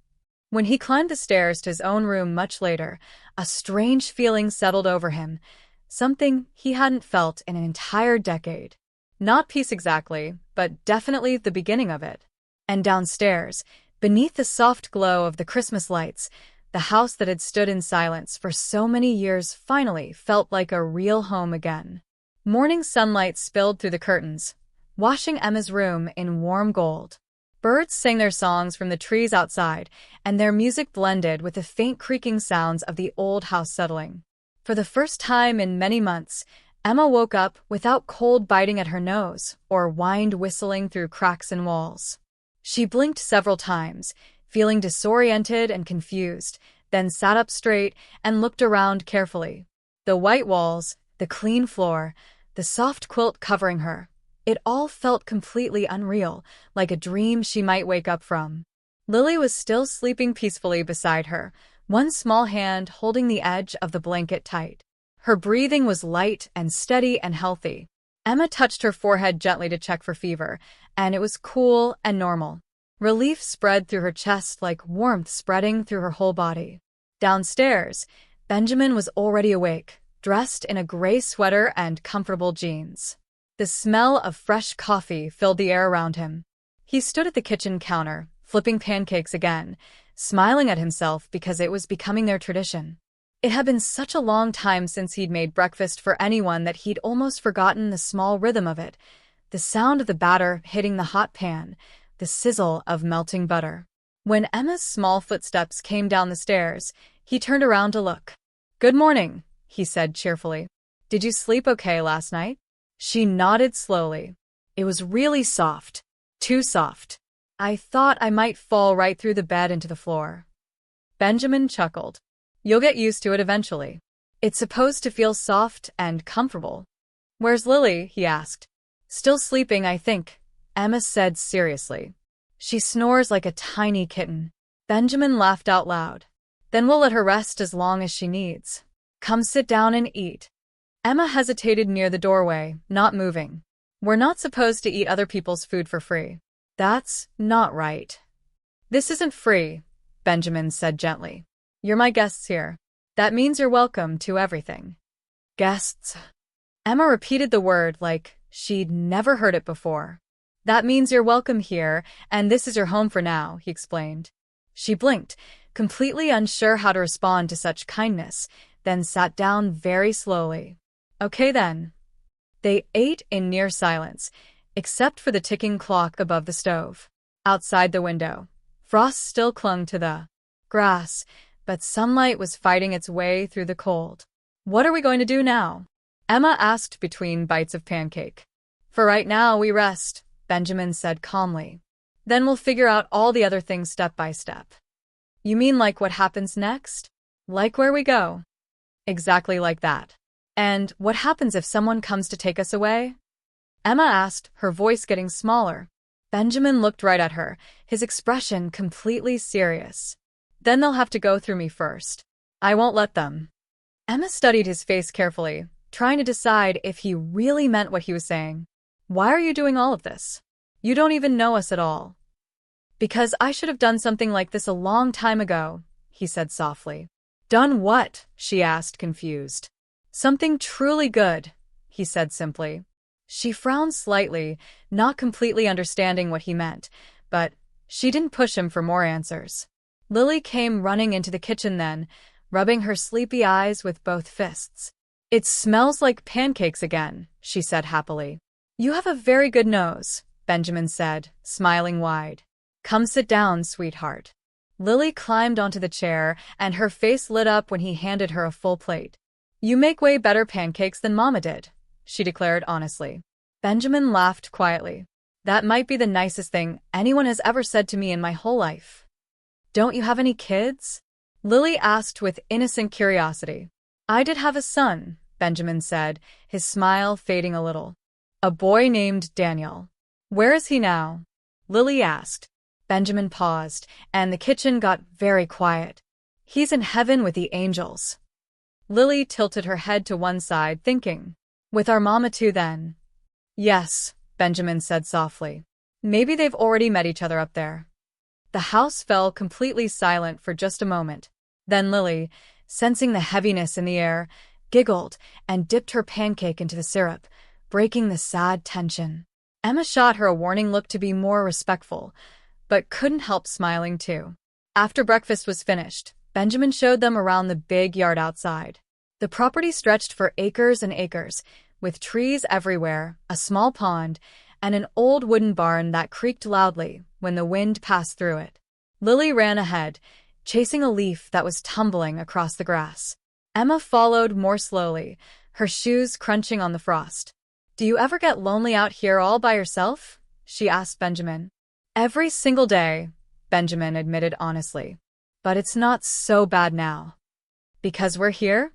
When he climbed the stairs to his own room much later, a strange feeling settled over him, something he hadn't felt in an entire decade. Not peace exactly, but definitely the beginning of it. And downstairs, beneath the soft glow of the Christmas lights, the house that had stood in silence for so many years finally felt like a real home again. Morning sunlight spilled through the curtains, washing Emma's room in warm gold. Birds sang their songs from the trees outside, and their music blended with the faint creaking sounds of the old house settling. For the first time in many months, Emma woke up without cold biting at her nose or wind whistling through cracks in walls. She blinked several times, feeling disoriented and confused, then sat up straight and looked around carefully. The white walls, the clean floor, the soft quilt covering her, it all felt completely unreal, like a dream she might wake up from. Lily was still sleeping peacefully beside her, one small hand holding the edge of the blanket tight. Her breathing was light and steady and healthy. Emma touched her forehead gently to check for fever, and it was cool and normal. Relief spread through her chest like warmth spreading through her whole body. Downstairs, Benjamin was already awake, dressed in a gray sweater and comfortable jeans. The smell of fresh coffee filled the air around him. He stood at the kitchen counter, flipping pancakes again, smiling at himself because it was becoming their tradition. It had been such a long time since he'd made breakfast for anyone that he'd almost forgotten the small rhythm of it, the sound of the batter hitting the hot pan, the sizzle of melting butter. When Emma's small footsteps came down the stairs, he turned around to look. "Good morning," he said cheerfully. "Did you sleep okay last night?" She nodded slowly. "It was really soft. Too soft. I thought I might fall right through the bed into the floor." Benjamin chuckled. "You'll get used to it eventually. It's supposed to feel soft and comfortable." "Where's Lily?" he asked. "Still sleeping, I think," Emma said seriously. "She snores like a tiny kitten." Benjamin laughed out loud. "Then we'll let her rest as long as she needs. Come sit down and eat." Emma hesitated near the doorway, not moving. "We're not supposed to eat other people's food for free." "That's not right." "This isn't free," Benjamin said gently. "You're my guests here. That means you're welcome to everything." "Guests?" Emma repeated the word like she'd never heard it before. "That means you're welcome here, and this is your home for now," he explained. She blinked, completely unsure how to respond to such kindness, then sat down very slowly. "Okay then." They ate in near silence, except for the ticking clock above the stove. Outside the window, frost still clung to the grass, but sunlight was fighting its way through the cold. "What are we going to do now?" Emma asked between bites of pancake. "For right now, we rest," Benjamin said calmly. "Then we'll figure out all the other things step by step." "You mean like what happens next? Like where we go?" "Exactly like that." "And what happens if someone comes to take us away?" Emma asked, her voice getting smaller. Benjamin looked right at her, his expression completely serious. "Then they'll have to go through me first. I won't let them." Emma studied his face carefully, trying to decide if he really meant what he was saying. "Why are you doing all of this? You don't even know us at all." "Because I should have done something like this a long time ago," he said softly. "Done what?" she asked, confused. "Something truly good," he said simply. She frowned slightly, not completely understanding what he meant, but she didn't push him for more answers. Lily came running into the kitchen then, rubbing her sleepy eyes with both fists. "It smells like pancakes again," she said happily. "You have a very good nose," Benjamin said, smiling wide. "Come sit down, sweetheart." Lily climbed onto the chair, and her face lit up when he handed her a full plate. "You make way better pancakes than Mama did," she declared honestly. Benjamin laughed quietly. That might be the nicest thing anyone has ever said to me in my whole life. Don't you have any kids? Lily asked with innocent curiosity. I did have a son, Benjamin said, his smile fading a little. A boy named Daniel. Where is he now? Lily asked. Benjamin paused, and the kitchen got very quiet. He's in heaven with the angels. Lily tilted her head to one side, thinking. With our mama too, then? Yes, Benjamin said softly. Maybe they've already met each other up there. The house fell completely silent for just a moment. Then Lily, sensing the heaviness in the air, giggled and dipped her pancake into the syrup, breaking the sad tension. Emma shot her a warning look to be more respectful, but couldn't help smiling too. After breakfast was finished, Benjamin showed them around the big yard outside. The property stretched for acres and acres, with trees everywhere, a small pond, and an old wooden barn that creaked loudly when the wind passed through it. Lily ran ahead, chasing a leaf that was tumbling across the grass. Emma followed more slowly, her shoes crunching on the frost. Do you ever get lonely out here all by yourself? She asked Benjamin. Every single day, Benjamin admitted honestly. But it's not so bad now. Because we're here?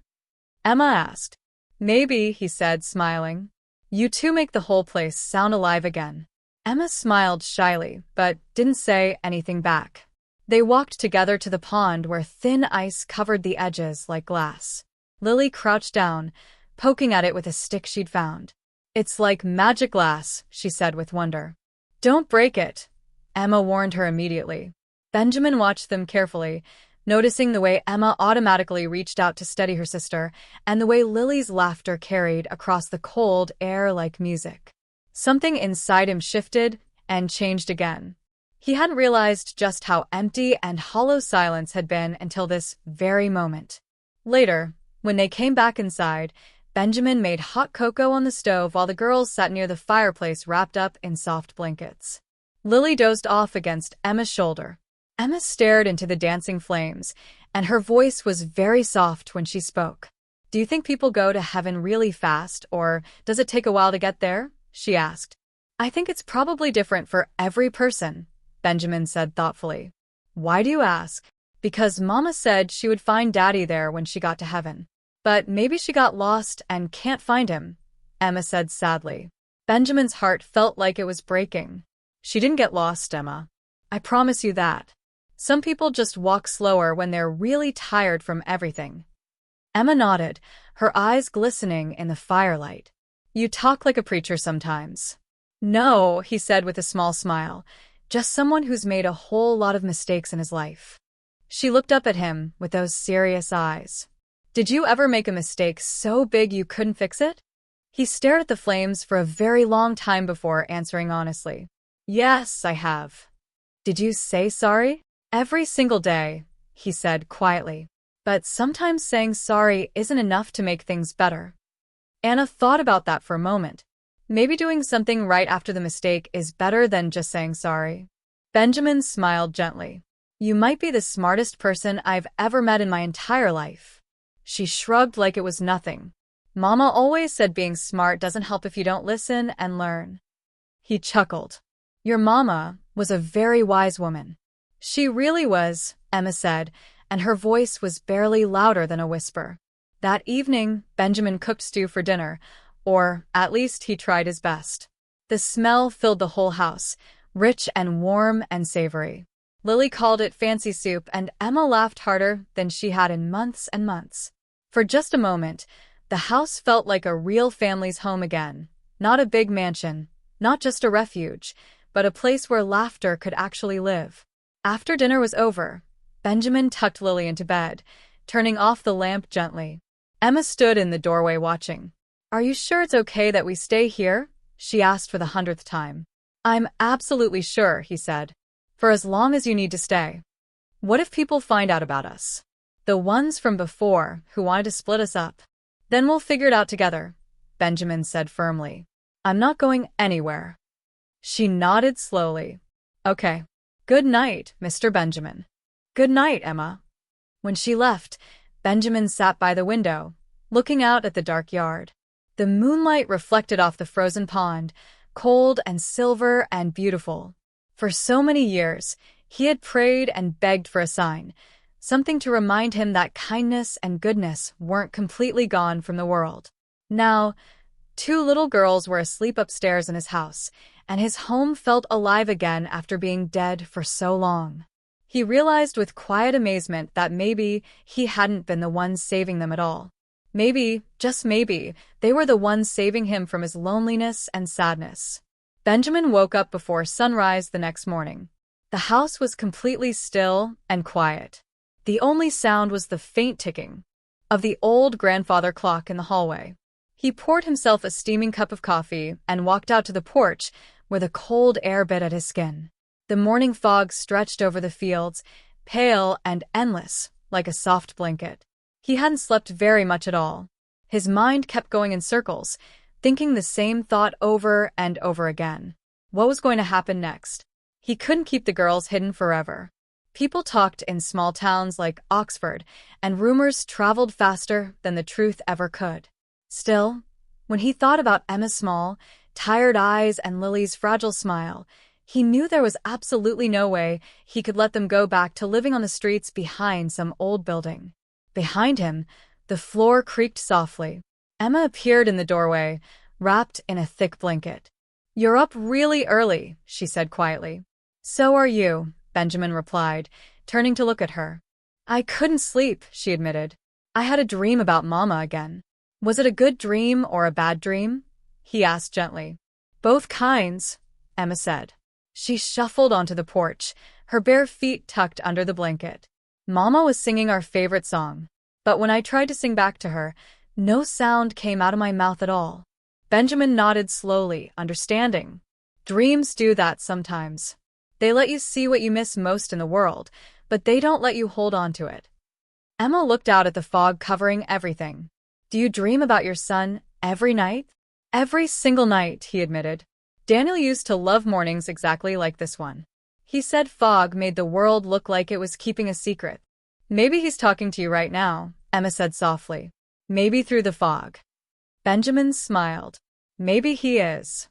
Emma asked. Maybe, he said, smiling. You two make the whole place sound alive again. Emma smiled shyly, but didn't say anything back. They walked together to the pond where thin ice covered the edges like glass. Lily crouched down, poking at it with a stick she'd found. It's like magic glass, she said with wonder. Don't break it, Emma warned her immediately. Benjamin watched them carefully, noticing the way Emma automatically reached out to steady her sister and the way Lily's laughter carried across the cold air like music. Something inside him shifted and changed again. He hadn't realized just how empty and hollow silence had been until this very moment. Later, when they came back inside, Benjamin made hot cocoa on the stove while the girls sat near the fireplace wrapped up in soft blankets. Lily dozed off against Emma's shoulder. Emma stared into the dancing flames, and her voice was very soft when she spoke. Do you think people go to heaven really fast, or does it take a while to get there? She asked. I think it's probably different for every person, Benjamin said thoughtfully. Why do you ask? Because Mama said she would find Daddy there when she got to heaven. But maybe she got lost and can't find him, Emma said sadly. Benjamin's heart felt like it was breaking. She didn't get lost, Emma. I promise you that. Some people just walk slower when they're really tired from everything. Emma nodded, her eyes glistening in the firelight. You talk like a preacher sometimes. No, he said with a small smile, just someone who's made a whole lot of mistakes in his life. She looked up at him with those serious eyes. Did you ever make a mistake so big you couldn't fix it? He stared at the flames for a very long time before answering honestly. Yes, I have. Did you say sorry? Every single day, he said quietly. But sometimes saying sorry isn't enough to make things better. Anna thought about that for a moment. Maybe doing something right after the mistake is better than just saying sorry. Benjamin smiled gently. You might be the smartest person I've ever met in my entire life. She shrugged like it was nothing. Mama always said being smart doesn't help if you don't listen and learn. He chuckled. Your mama was a very wise woman. She really was, Emma said, and her voice was barely louder than a whisper. That evening, Benjamin cooked stew for dinner, or at least he tried his best. The smell filled the whole house, rich and warm and savory. Lily called it fancy soup, and Emma laughed harder than she had in months and months. For just a moment, the house felt like a real family's home again. Not a big mansion, not just a refuge, but a place where laughter could actually live. After dinner was over, Benjamin tucked Lily into bed, turning off the lamp gently. Emma stood in the doorway watching. Are you sure it's okay that we stay here? She asked for the 100th time. I'm absolutely sure, he said. For as long as you need to stay. What if people find out about us? The ones from before who wanted to split us up. Then we'll figure it out together, Benjamin said firmly. I'm not going anywhere. She nodded slowly. Okay. Good night, Mr. Benjamin. Good night, Emma. When she left, Benjamin sat by the window, looking out at the dark yard. The moonlight reflected off the frozen pond, cold and silver and beautiful. For so many years, he had prayed and begged for a sign, something to remind him that kindness and goodness weren't completely gone from the world. Now, two little girls were asleep upstairs in his house, and his home felt alive again after being dead for so long. He realized with quiet amazement that maybe he hadn't been the one saving them at all. Maybe, just maybe, they were the ones saving him from his loneliness and sadness. Benjamin woke up before sunrise the next morning. The house was completely still and quiet. The only sound was the faint ticking of the old grandfather clock in the hallway. He poured himself a steaming cup of coffee and walked out to the porch where the cold air bit at his skin. The morning fog stretched over the fields, pale and endless, like a soft blanket. He hadn't slept very much at all. His mind kept going in circles, thinking the same thought over and over again. What was going to happen next? He couldn't keep the girls hidden forever. People talked in small towns like Oxford, and rumors traveled faster than the truth ever could. Still, when he thought about Emma's small, tired eyes and Lily's fragile smile, he knew there was absolutely no way he could let them go back to living on the streets behind some old building. Behind him, the floor creaked softly. Emma appeared in the doorway, wrapped in a thick blanket. "You're up really early," she said quietly. "So are you," Benjamin replied, turning to look at her. "I couldn't sleep," she admitted. "I had a dream about Mama again." "Was it a good dream or a bad dream?" he asked gently. "Both kinds," Emma said. She shuffled onto the porch, her bare feet tucked under the blanket. "Mama was singing our favorite song, but when I tried to sing back to her, no sound came out of my mouth at all." Benjamin nodded slowly, understanding. Dreams do that sometimes. They let you see what you miss most in the world, but they don't let you hold on to it. Emma looked out at the fog covering everything. "Do you dream about your son every night?" "Every single night," he admitted. "Daniel used to love mornings exactly like this one." He said fog made the world look like it was keeping a secret. "Maybe he's talking to you right now," Emma said softly. "Maybe through the fog." Benjamin smiled. "Maybe he is."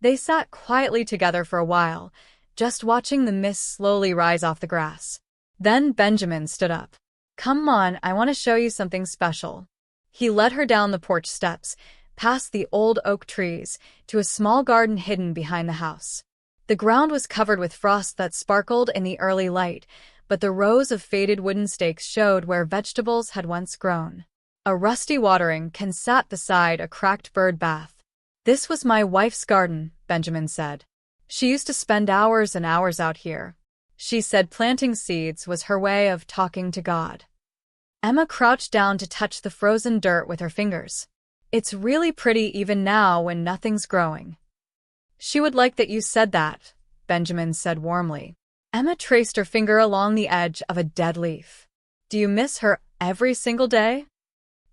They sat quietly together for a while, just watching the mist slowly rise off the grass. Then Benjamin stood up. "Come on, I want to show you something special." He led her down the porch steps, past the old oak trees, to a small garden hidden behind the house. The ground was covered with frost that sparkled in the early light, but the rows of faded wooden stakes showed where vegetables had once grown. A rusty watering can sat beside a cracked bird bath. "This was my wife's garden," Benjamin said. "She used to spend hours and hours out here." She said planting seeds was her way of talking to God. Emma crouched down to touch the frozen dirt with her fingers. "It's really pretty even now when nothing's growing." "She would like that you said that," Benjamin said warmly. Emma traced her finger along the edge of a dead leaf. "Do you miss her every single day?"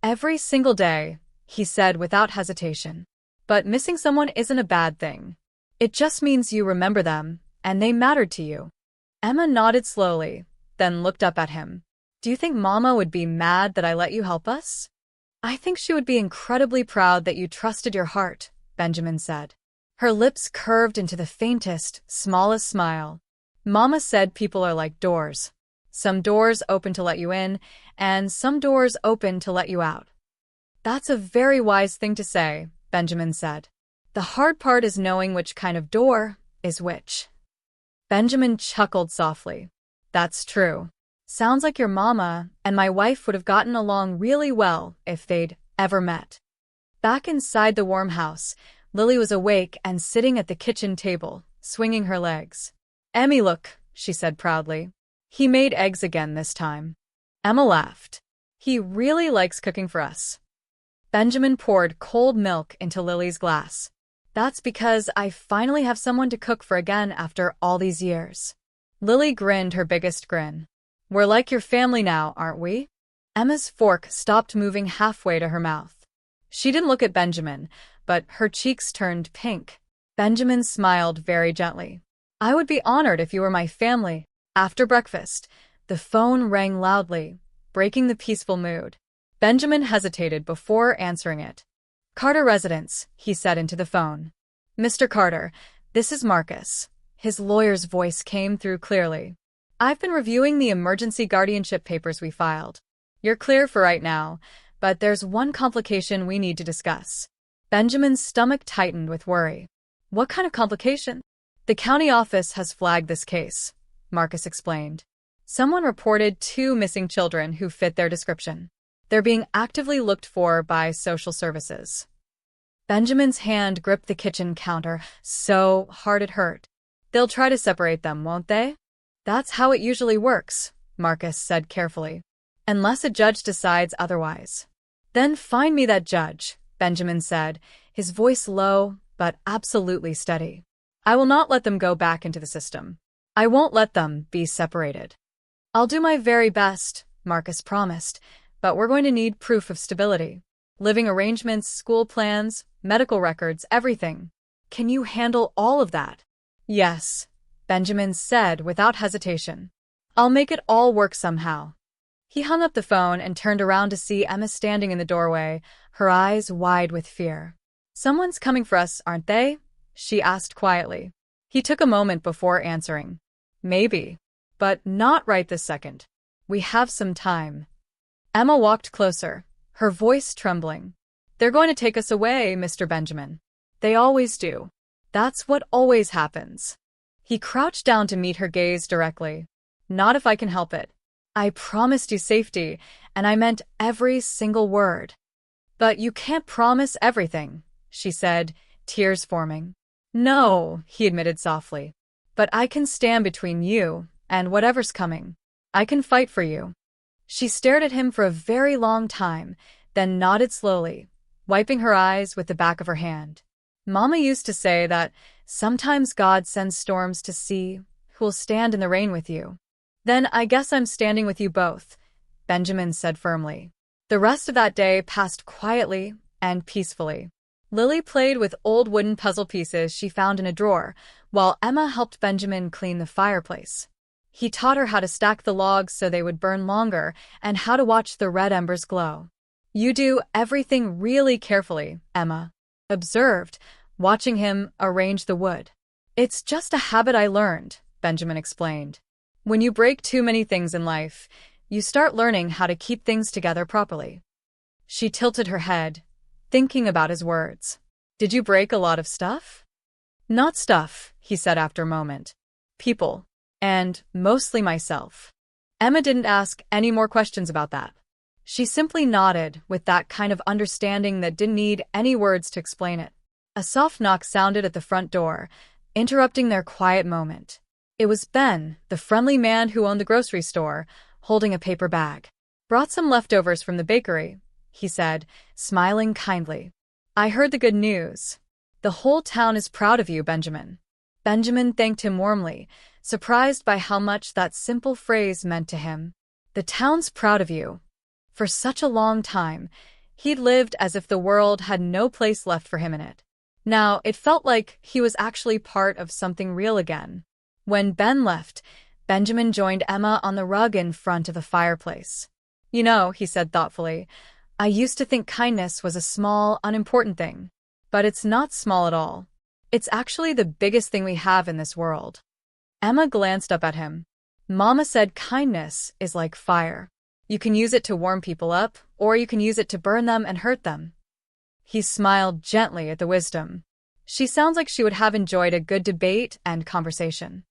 "Every single day," he said without hesitation. "But missing someone isn't a bad thing. It just means you remember them, and they mattered to you." Emma nodded slowly, then looked up at him. "Do you think Mama would be mad that I let you help us?" "I think she would be incredibly proud that you trusted your heart," Benjamin said. Her lips curved into the faintest, smallest smile. "Mama said people are like doors. Some doors open to let you in, and some doors open to let you out." "That's a very wise thing to say," Benjamin said. "The hard part is knowing which kind of door is which." Benjamin chuckled softly. "That's true. Sounds like your mama and my wife would have gotten along really well if they'd ever met." Back inside the warm house, Lily was awake and sitting at the kitchen table, swinging her legs. "Emmy, look," she said proudly. "He made eggs again this time." Emma laughed. "He really likes cooking for us." Benjamin poured cold milk into Lily's glass. "That's because I finally have someone to cook for again after all these years." Lily grinned her biggest grin. "We're like your family now, aren't we?" Emma's fork stopped moving halfway to her mouth. She didn't look at Benjamin, but her cheeks turned pink. Benjamin smiled very gently. "I would be honored if you were my family." After breakfast, the phone rang loudly, breaking the peaceful mood. Benjamin hesitated before answering it. "Carter Residence," he said into the phone. Mr. Carter, this is Marcus. His lawyer's voice came through clearly. I've been reviewing the emergency guardianship papers we filed. You're clear for right now, but there's one complication we need to discuss. Benjamin's stomach tightened with worry. What kind of complication? The county office has flagged this case, Marcus explained. Someone reported 2 missing children who fit their description. They're being actively looked for by social services. Benjamin's hand gripped the kitchen counter so hard it hurt. They'll try to separate them, won't they? That's how it usually works, Marcus said carefully. Unless a judge decides otherwise. Then find me that judge, Benjamin said, his voice low but absolutely steady. I will not let them go back into the system. I won't let them be separated. I'll do my very best, Marcus promised, but we're going to need proof of stability. Living arrangements, school plans, medical records, everything. Can you handle all of that? Yes, Benjamin said without hesitation. I'll make it all work somehow. He hung up the phone and turned around to see Emma standing in the doorway, her eyes wide with fear. Someone's coming for us, aren't they? She asked quietly. He took a moment before answering. Maybe, but not right this second. We have some time. Emma walked closer, her voice trembling. They're going to take us away, Mr. Benjamin. They always do. That's what always happens. He crouched down to meet her gaze directly. Not if I can help it. I promised you safety, and I meant every single word. But you can't promise everything, she said, tears forming. No, he admitted softly. But I can stand between you and whatever's coming. I can fight for you. She stared at him for a very long time, then nodded slowly, wiping her eyes with the back of her hand. Mama used to say that sometimes God sends storms to see who'll stand in the rain with you. Then I guess I'm standing with you both, Benjamin said firmly. The rest of that day passed quietly and peacefully. Lily played with old wooden puzzle pieces she found in a drawer, while Emma helped Benjamin clean the fireplace. He taught her how to stack the logs so they would burn longer and how to watch the red embers glow. You do everything really carefully, Emma observed, watching him arrange the wood. It's just a habit I learned, Benjamin explained. When you break too many things in life, you start learning how to keep things together properly. She tilted her head, thinking about his words. Did you break a lot of stuff? Not stuff, he said after a moment. People. And mostly myself. Emma didn't ask any more questions about that. She simply nodded with that kind of understanding that didn't need any words to explain it. A soft knock sounded at the front door, interrupting their quiet moment. It was Ben, the friendly man who owned the grocery store, holding a paper bag. Brought some leftovers from the bakery, he said, smiling kindly. I heard the good news. The whole town is proud of you, Benjamin. Benjamin thanked him warmly, surprised by how much that simple phrase meant to him. The town's proud of you. For such a long time, he'd lived as if the world had no place left for him in it. Now it felt like he was actually part of something real again. When Ben left, Benjamin joined Emma on the rug in front of the fireplace. You know, he said thoughtfully, I used to think kindness was a small, unimportant thing. But it's not small at all. It's actually the biggest thing we have in this world. Emma glanced up at him. Mama said kindness is like fire. You can use it to warm people up, or you can use it to burn them and hurt them. He smiled gently at the wisdom. She sounds like she would have enjoyed a good debate and conversation.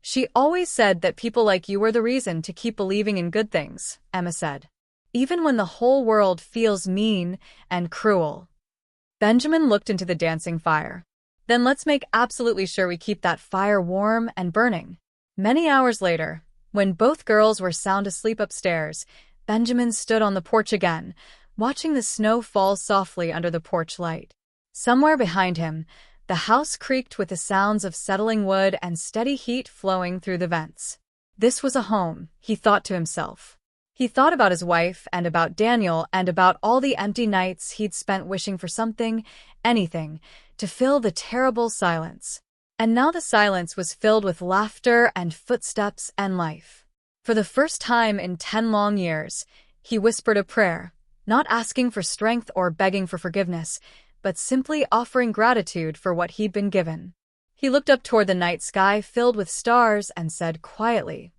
She always said that people like you were the reason to keep believing in good things, Emma said. Even when the whole world feels mean and cruel. Benjamin looked into the dancing fire. Then let's make absolutely sure we keep that fire warm and burning. Many hours later, when both girls were sound asleep upstairs, Benjamin stood on the porch again, watching the snow fall softly under the porch light. Somewhere behind him, the house creaked with the sounds of settling wood and steady heat flowing through the vents. This was a home, he thought to himself. He thought about his wife and about Daniel and about all the empty nights he'd spent wishing for something, anything, to fill the terrible silence. And now the silence was filled with laughter and footsteps and life. For the first time in 10 long years, he whispered a prayer, not asking for strength or begging for forgiveness, but simply offering gratitude for what he'd been given. He looked up toward the night sky filled with stars and said quietly,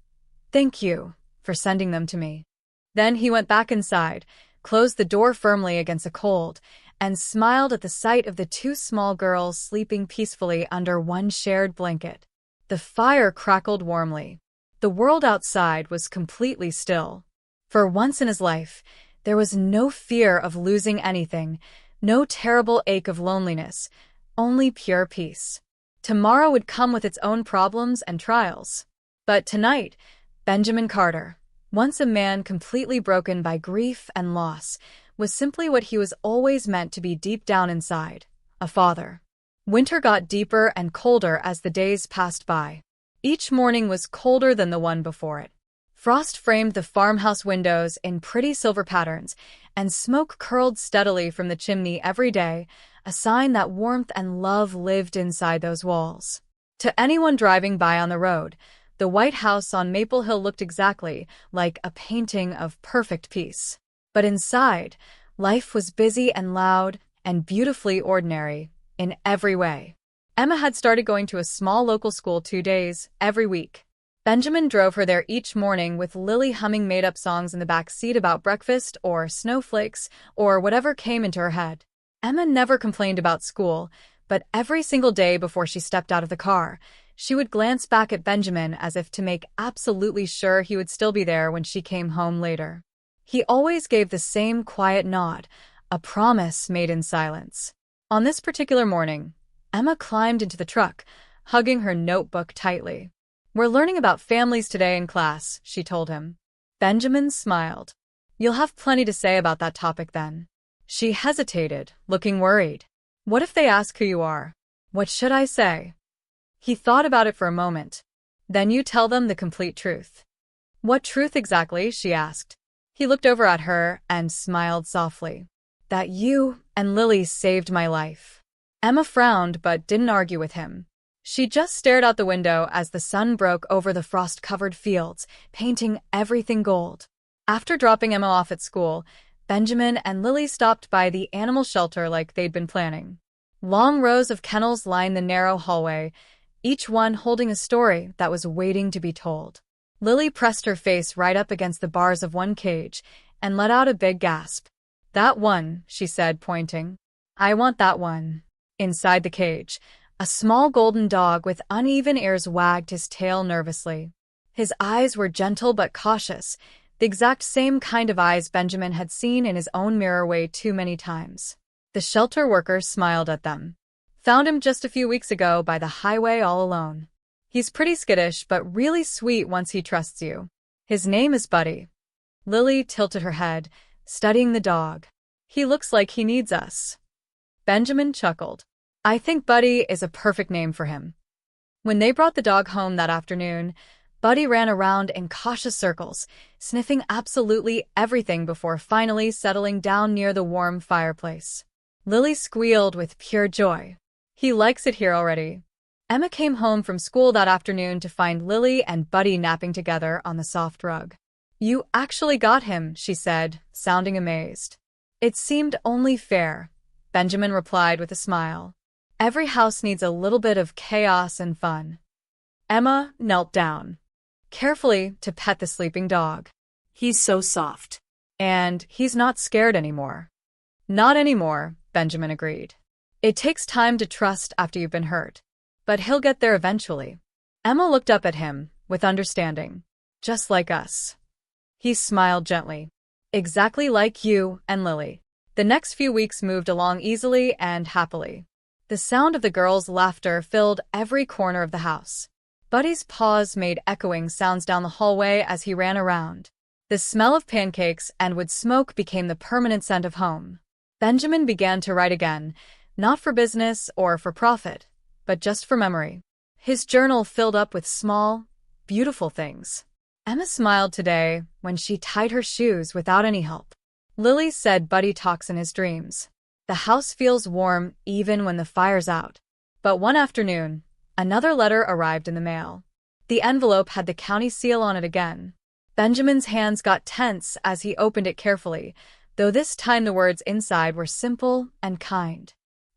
"Thank you for sending them to me." Then he went back inside, closed the door firmly against the cold, and smiled at the sight of the two small girls sleeping peacefully under one shared blanket. The fire crackled warmly. The world outside was completely still. For once in his life, there was no fear of losing anything, no terrible ache of loneliness, only pure peace. Tomorrow would come with its own problems and trials. But tonight, Benjamin Carter, once a man completely broken by grief and loss, was simply what he was always meant to be deep down inside, a father. Winter got deeper and colder as the days passed by. Each morning was colder than the one before it. Frost framed the farmhouse windows in pretty silver patterns, and smoke curled steadily from the chimney every day, a sign that warmth and love lived inside those walls. To anyone driving by on the road, the White House on Maple Hill looked exactly like a painting of perfect peace. But inside, life was busy and loud and beautifully ordinary in every way. Emma had started going to a small local school 2 days every week. Benjamin drove her there each morning with Lily humming made-up songs in the back seat about breakfast or snowflakes or whatever came into her head. Emma never complained about school, but every single day before she stepped out of the car, she would glance back at Benjamin as if to make absolutely sure he would still be there when she came home later. He always gave the same quiet nod, a promise made in silence. On this particular morning, Emma climbed into the truck, hugging her notebook tightly. "We're learning about families today in class," she told him. Benjamin smiled. "You'll have plenty to say about that topic then." She hesitated, looking worried. "What if they ask who you are? What should I say?" He thought about it for a moment. "Then you tell them the complete truth." "What truth exactly?" she asked. He looked over at her and smiled softly. "That you and Lily saved my life." Emma frowned but didn't argue with him. She just stared out the window as the sun broke over the frost-covered fields, painting everything gold. After dropping Emma off at school, Benjamin and Lily stopped by the animal shelter like they'd been planning. Long rows of kennels lined the narrow hallway, each one holding a story that was waiting to be told. Lily pressed her face right up against the bars of one cage and let out a big gasp. "That one," she said, pointing. "I want that one." Inside the cage, a small golden dog with uneven ears wagged his tail nervously. His eyes were gentle but cautious, the exact same kind of eyes Benjamin had seen in his own mirror way too many times. The shelter workers smiled at them. "Found him just a few weeks ago by the highway all alone. He's pretty skittish but really sweet once he trusts you. His name is Buddy." Lily tilted her head, studying the dog. "He looks like he needs us." Benjamin chuckled. "I think Buddy is a perfect name for him." When they brought the dog home that afternoon, Buddy ran around in cautious circles, sniffing absolutely everything before finally settling down near the warm fireplace. Lily squealed with pure joy. "He likes it here already." Emma came home from school that afternoon to find Lily and Buddy napping together on the soft rug. "You actually got him," she said, sounding amazed. "It seemed only fair," Benjamin replied with a smile. "Every house needs a little bit of chaos and fun." Emma knelt down, carefully to pet the sleeping dog. He's so soft. "And he's not scared anymore." "Not anymore," Benjamin agreed. "It takes time to trust after you've been hurt. But he'll get there eventually." Emma looked up at him with understanding. "Just like us." He smiled gently. "Exactly like you and Lily." The next few weeks moved along easily and happily. The sound of the girls' laughter filled every corner of the house. Buddy's paws made echoing sounds down the hallway as he ran around. The smell of pancakes and wood smoke became the permanent scent of home. Benjamin began to write again, not for business or for profit, but just for memory. His journal filled up with small, beautiful things. Emma smiled today when she tied her shoes without any help. Lily said Buddy talks in his dreams. The house feels warm even when the fire's out. But one afternoon, another letter arrived in the mail. The envelope had the county seal on it again. Benjamin's hands got tense as he opened it carefully, though this time the words inside were simple and kind.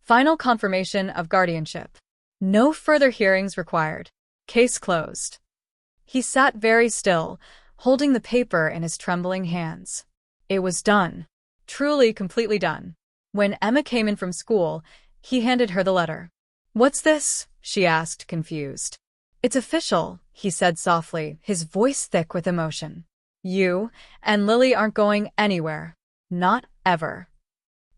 Final confirmation of guardianship. No further hearings required. Case closed. He sat very still, holding the paper in his trembling hands. It was done. Truly, completely done. When Emma came in from school, he handed her the letter. "What's this?" she asked, confused. "It's official," he said softly, his voice thick with emotion. "You and Lily aren't going anywhere. Not ever."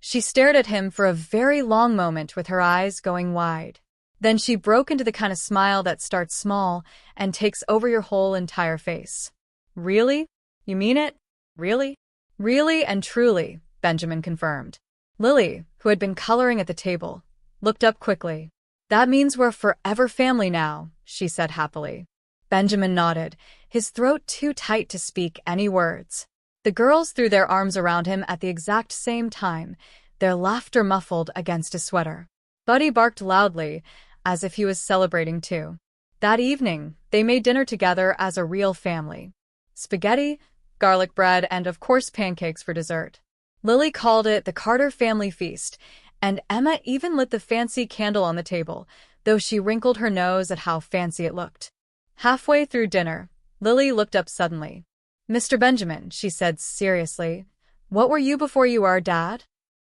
She stared at him for a very long moment with her eyes going wide. Then she broke into the kind of smile that starts small and takes over your whole entire face. "Really? You mean it? Really?" "Really and truly," Benjamin confirmed. Lily, who had been coloring at the table, looked up quickly. "That means we're forever family now," she said happily. Benjamin nodded, his throat too tight to speak any words. The girls threw their arms around him at the exact same time, their laughter muffled against his sweater. Buddy barked loudly, as if he was celebrating too. That evening, they made dinner together as a real family. Spaghetti, garlic bread, and of course pancakes for dessert. Lily called it the Carter family feast, and Emma even lit the fancy candle on the table, though she wrinkled her nose at how fancy it looked. Halfway through dinner, Lily looked up suddenly. "Mr. Benjamin," she said seriously, "what were you before you are, Dad?"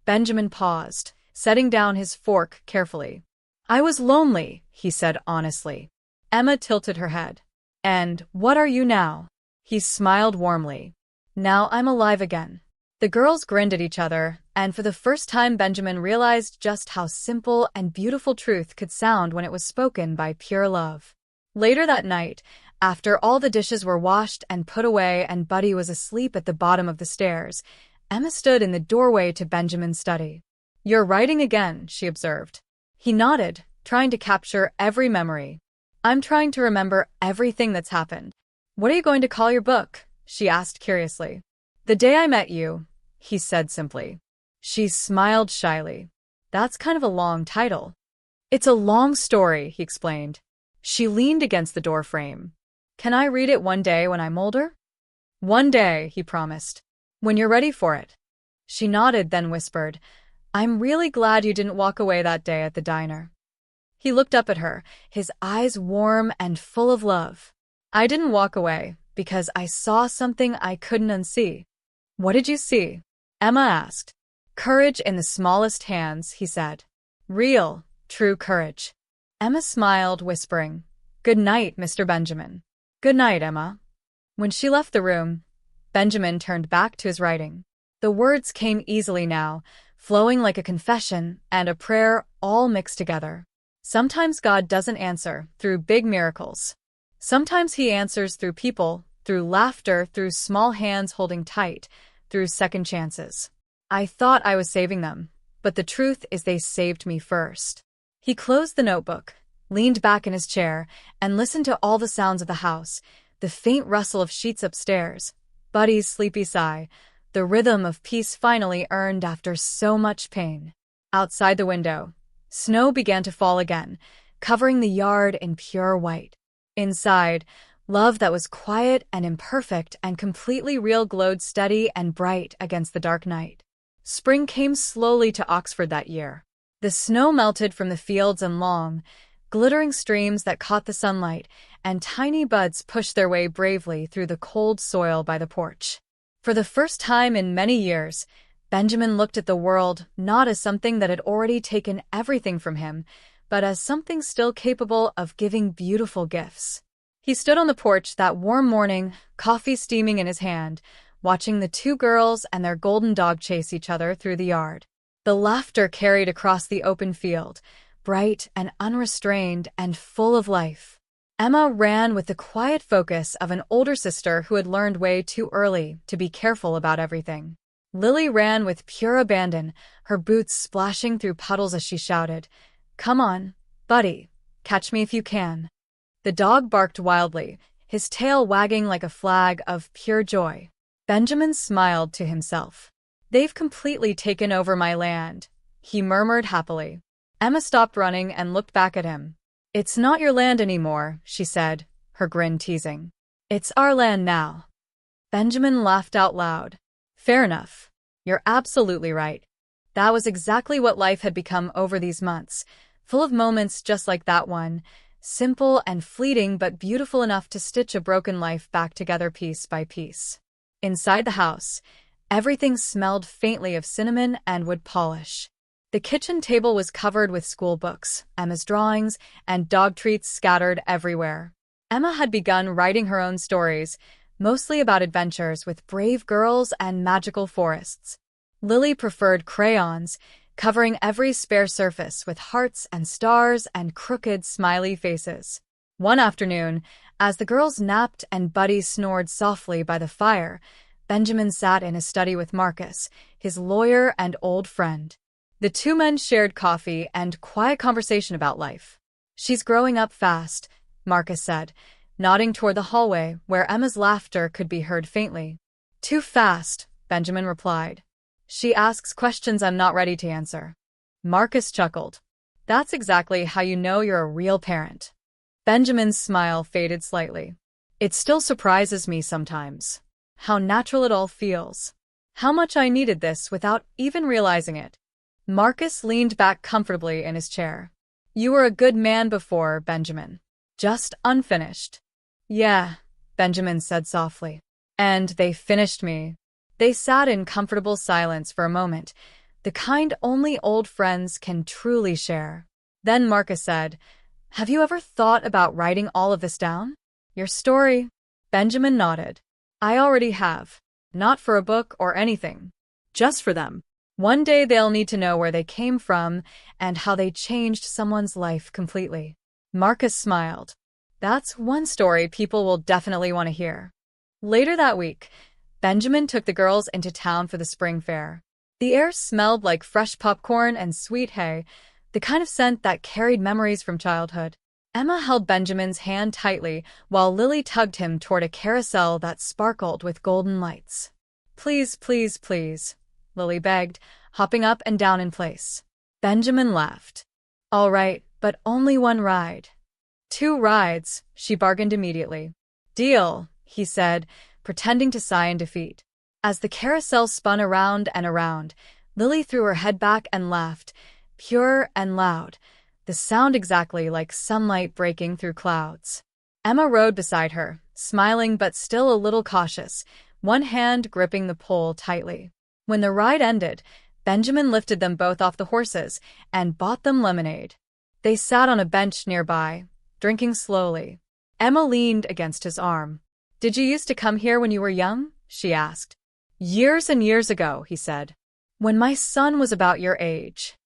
Benjamin paused, setting down his fork carefully. "I was lonely," he said honestly. Emma tilted her head. "And what are you now?" He smiled warmly. "Now I'm alive again." The girls grinned at each other, and for the first time Benjamin realized just how simple and beautiful truth could sound when it was spoken by pure love. Later that night, after all the dishes were washed and put away and Buddy was asleep at the bottom of the stairs, Emma stood in the doorway to Benjamin's study. "You're writing again," she observed. He nodded, trying to capture every memory. "I'm trying to remember everything that's happened." "What are you going to call your book?" she asked curiously. "The Day I Met You," he said simply. She smiled shyly. "That's kind of a long title." "It's a long story," he explained. She leaned against the doorframe. "Can I read it one day when I'm older?" "One day," he promised. "When you're ready for it." She nodded, then whispered, "I'm really glad you didn't walk away that day at the diner." He looked up at her, his eyes warm and full of love. "I didn't walk away because I saw something I couldn't unsee." "What did you see?" Emma asked. "Courage in the smallest hands," he said. "Real, true courage." Emma smiled, whispering, "Good night, Mr. Benjamin." "Good night, Emma." When she left the room, Benjamin turned back to his writing. The words came easily now, flowing like a confession and a prayer all mixed together. Sometimes God doesn't answer through big miracles. Sometimes he answers through people, through laughter, through small hands holding tight, through second chances. "I thought I was saving them, but the truth is they saved me first." He closed the notebook, leaned back in his chair, and listened to all the sounds of the house, the faint rustle of sheets upstairs, Buddy's sleepy sigh, the rhythm of peace finally earned after so much pain. Outside the window, snow began to fall again, covering the yard in pure white. Inside, love that was quiet and imperfect and completely real glowed steady and bright against the dark night. Spring came slowly to Oxford that year. The snow melted from the fields and long, glittering streams that caught the sunlight, and tiny buds pushed their way bravely through the cold soil by the porch. For the first time in many years, Benjamin looked at the world not as something that had already taken everything from him, but as something still capable of giving beautiful gifts. He stood on the porch that warm morning, coffee steaming in his hand, watching the two girls and their golden dog chase each other through the yard. The laughter carried across the open field, bright and unrestrained and full of life. Emma ran with the quiet focus of an older sister who had learned way too early to be careful about everything. Lily ran with pure abandon, her boots splashing through puddles as she shouted, "Come on, Buddy, catch me if you can." The dog barked wildly, his tail wagging like a flag of pure joy. Benjamin smiled to himself. "They've completely taken over my land," he murmured happily. Emma stopped running and looked back at him. "It's not your land anymore," she said, her grin teasing. "It's our land now." Benjamin laughed out loud. "Fair enough. You're absolutely right." That was exactly what life had become over these months, full of moments just like that one, simple and fleeting but beautiful enough to stitch a broken life back together piece by piece. Inside the house, everything smelled faintly of cinnamon and wood polish. The kitchen table was covered with school books, Emma's drawings, and dog treats scattered everywhere. Emma had begun writing her own stories, mostly about adventures with brave girls and magical forests. Lily preferred crayons, covering every spare surface with hearts and stars and crooked, smiley faces. One afternoon, as the girls napped and Buddy snored softly by the fire, Benjamin sat in his study with Marcus, his lawyer and old friend. The two men shared coffee and quiet conversation about life. "She's growing up fast," Marcus said, nodding toward the hallway where Emma's laughter could be heard faintly. "Too fast," Benjamin replied. "She asks questions I'm not ready to answer." Marcus chuckled. "That's exactly how you know you're a real parent." Benjamin's smile faded slightly. "It still surprises me sometimes. How natural it all feels. How much I needed this without even realizing it." Marcus leaned back comfortably in his chair. "You were a good man before, Benjamin. Just unfinished." "Yeah," Benjamin said softly. "And they finished me." They sat in comfortable silence for a moment, the kind only old friends can truly share. Then Marcus said, "Have you ever thought about writing all of this down? Your story?" Benjamin nodded. "I already have. Not for a book or anything. Just for them. One day they'll need to know where they came from and how they changed someone's life completely." Marcus smiled. "That's one story people will definitely want to hear." Later that week, Benjamin took the girls into town for the spring fair. The air smelled like fresh popcorn and sweet hay, the kind of scent that carried memories from childhood. Emma held Benjamin's hand tightly while Lily tugged him toward a carousel that sparkled with golden lights. "Please, please, please," Lily begged, hopping up and down in place. Benjamin laughed. "All right, but only one ride." "Two rides," she bargained immediately. "Deal," he said, pretending to sigh in defeat. As the carousel spun around and around, Lily threw her head back and laughed, pure and loud, the sound exactly like sunlight breaking through clouds. Emma rode beside her, smiling but still a little cautious, one hand gripping the pole tightly. When the ride ended, Benjamin lifted them both off the horses and bought them lemonade. They sat on a bench nearby, drinking slowly. Emma leaned against his arm. "Did you used to come here when you were young?" she asked. "Years and years ago," he said. "When my son was about your age."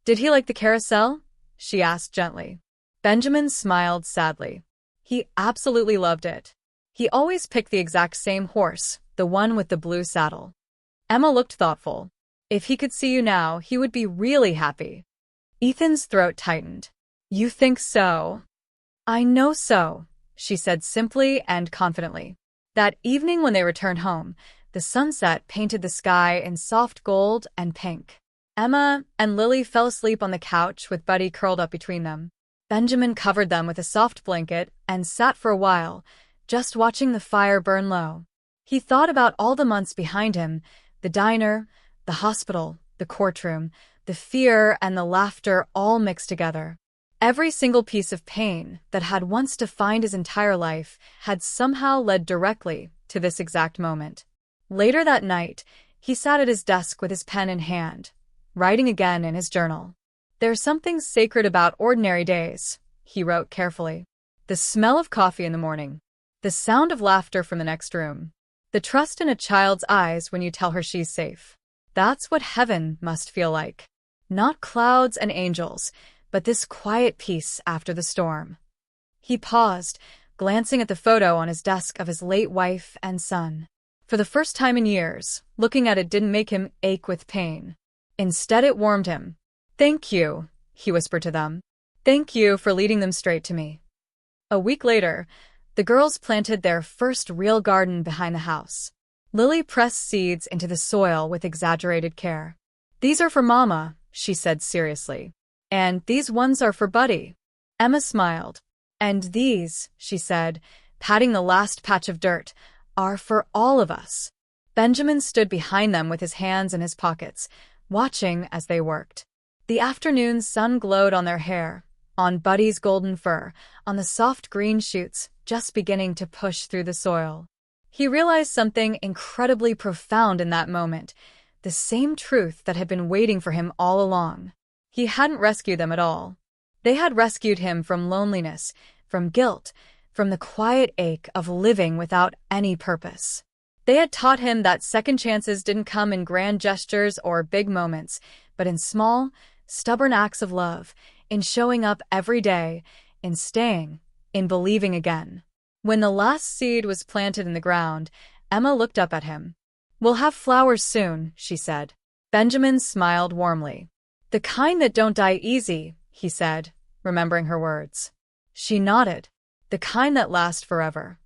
"Did he like the carousel?" she asked gently. Benjamin smiled sadly. "He absolutely loved it. He always picked the exact same horse, the one with the blue saddle." Emma looked thoughtful. "If he could see you now, he would be really happy." Ethan's throat tightened. "You think so?" "I know so," she said simply and confidently. That evening when they returned home, the sunset painted the sky in soft gold and pink. Emma and Lily fell asleep on the couch with Buddy curled up between them. Benjamin covered them with a soft blanket and sat for a while, just watching the fire burn low. He thought about all the months behind him, the diner, the hospital, the courtroom, the fear and the laughter all mixed together. Every single piece of pain that had once defined his entire life had somehow led directly to this exact moment. Later that night, he sat at his desk with his pen in hand, writing again in his journal. "There's something sacred about ordinary days," he wrote carefully. "The smell of coffee in the morning, the sound of laughter from the next room, the trust in a child's eyes when you tell her she's safe. That's what heaven must feel like. Not clouds and angels, but this quiet peace after the storm." He paused, glancing at the photo on his desk of his late wife and son. For the first time in years, looking at it didn't make him ache with pain. Instead, it warmed him. "Thank you," he whispered to them. "Thank you for leading them straight to me." A week later, the girls planted their first real garden behind the house. Lily pressed seeds into the soil with exaggerated care. "These are for Mama," she said seriously. "And these ones are for Buddy." Emma smiled. "And these," she said, patting the last patch of dirt, "are for all of us." Benjamin stood behind them with his hands in his pockets, watching as they worked. The afternoon sun glowed on their hair, on Buddy's golden fur, on the soft green shoots just beginning to push through the soil. He realized something incredibly profound in that moment, the same truth that had been waiting for him all along. He hadn't rescued them at all. They had rescued him from loneliness, from guilt, from the quiet ache of living without any purpose. They had taught him that second chances didn't come in grand gestures or big moments, but in small, stubborn acts of love, in showing up every day, in staying, in believing again. When the last seed was planted in the ground, Emma looked up at him. "We'll have flowers soon," she said. Benjamin smiled warmly. "The kind that don't die easy," he said, remembering her words. She nodded. "The kind that last forever."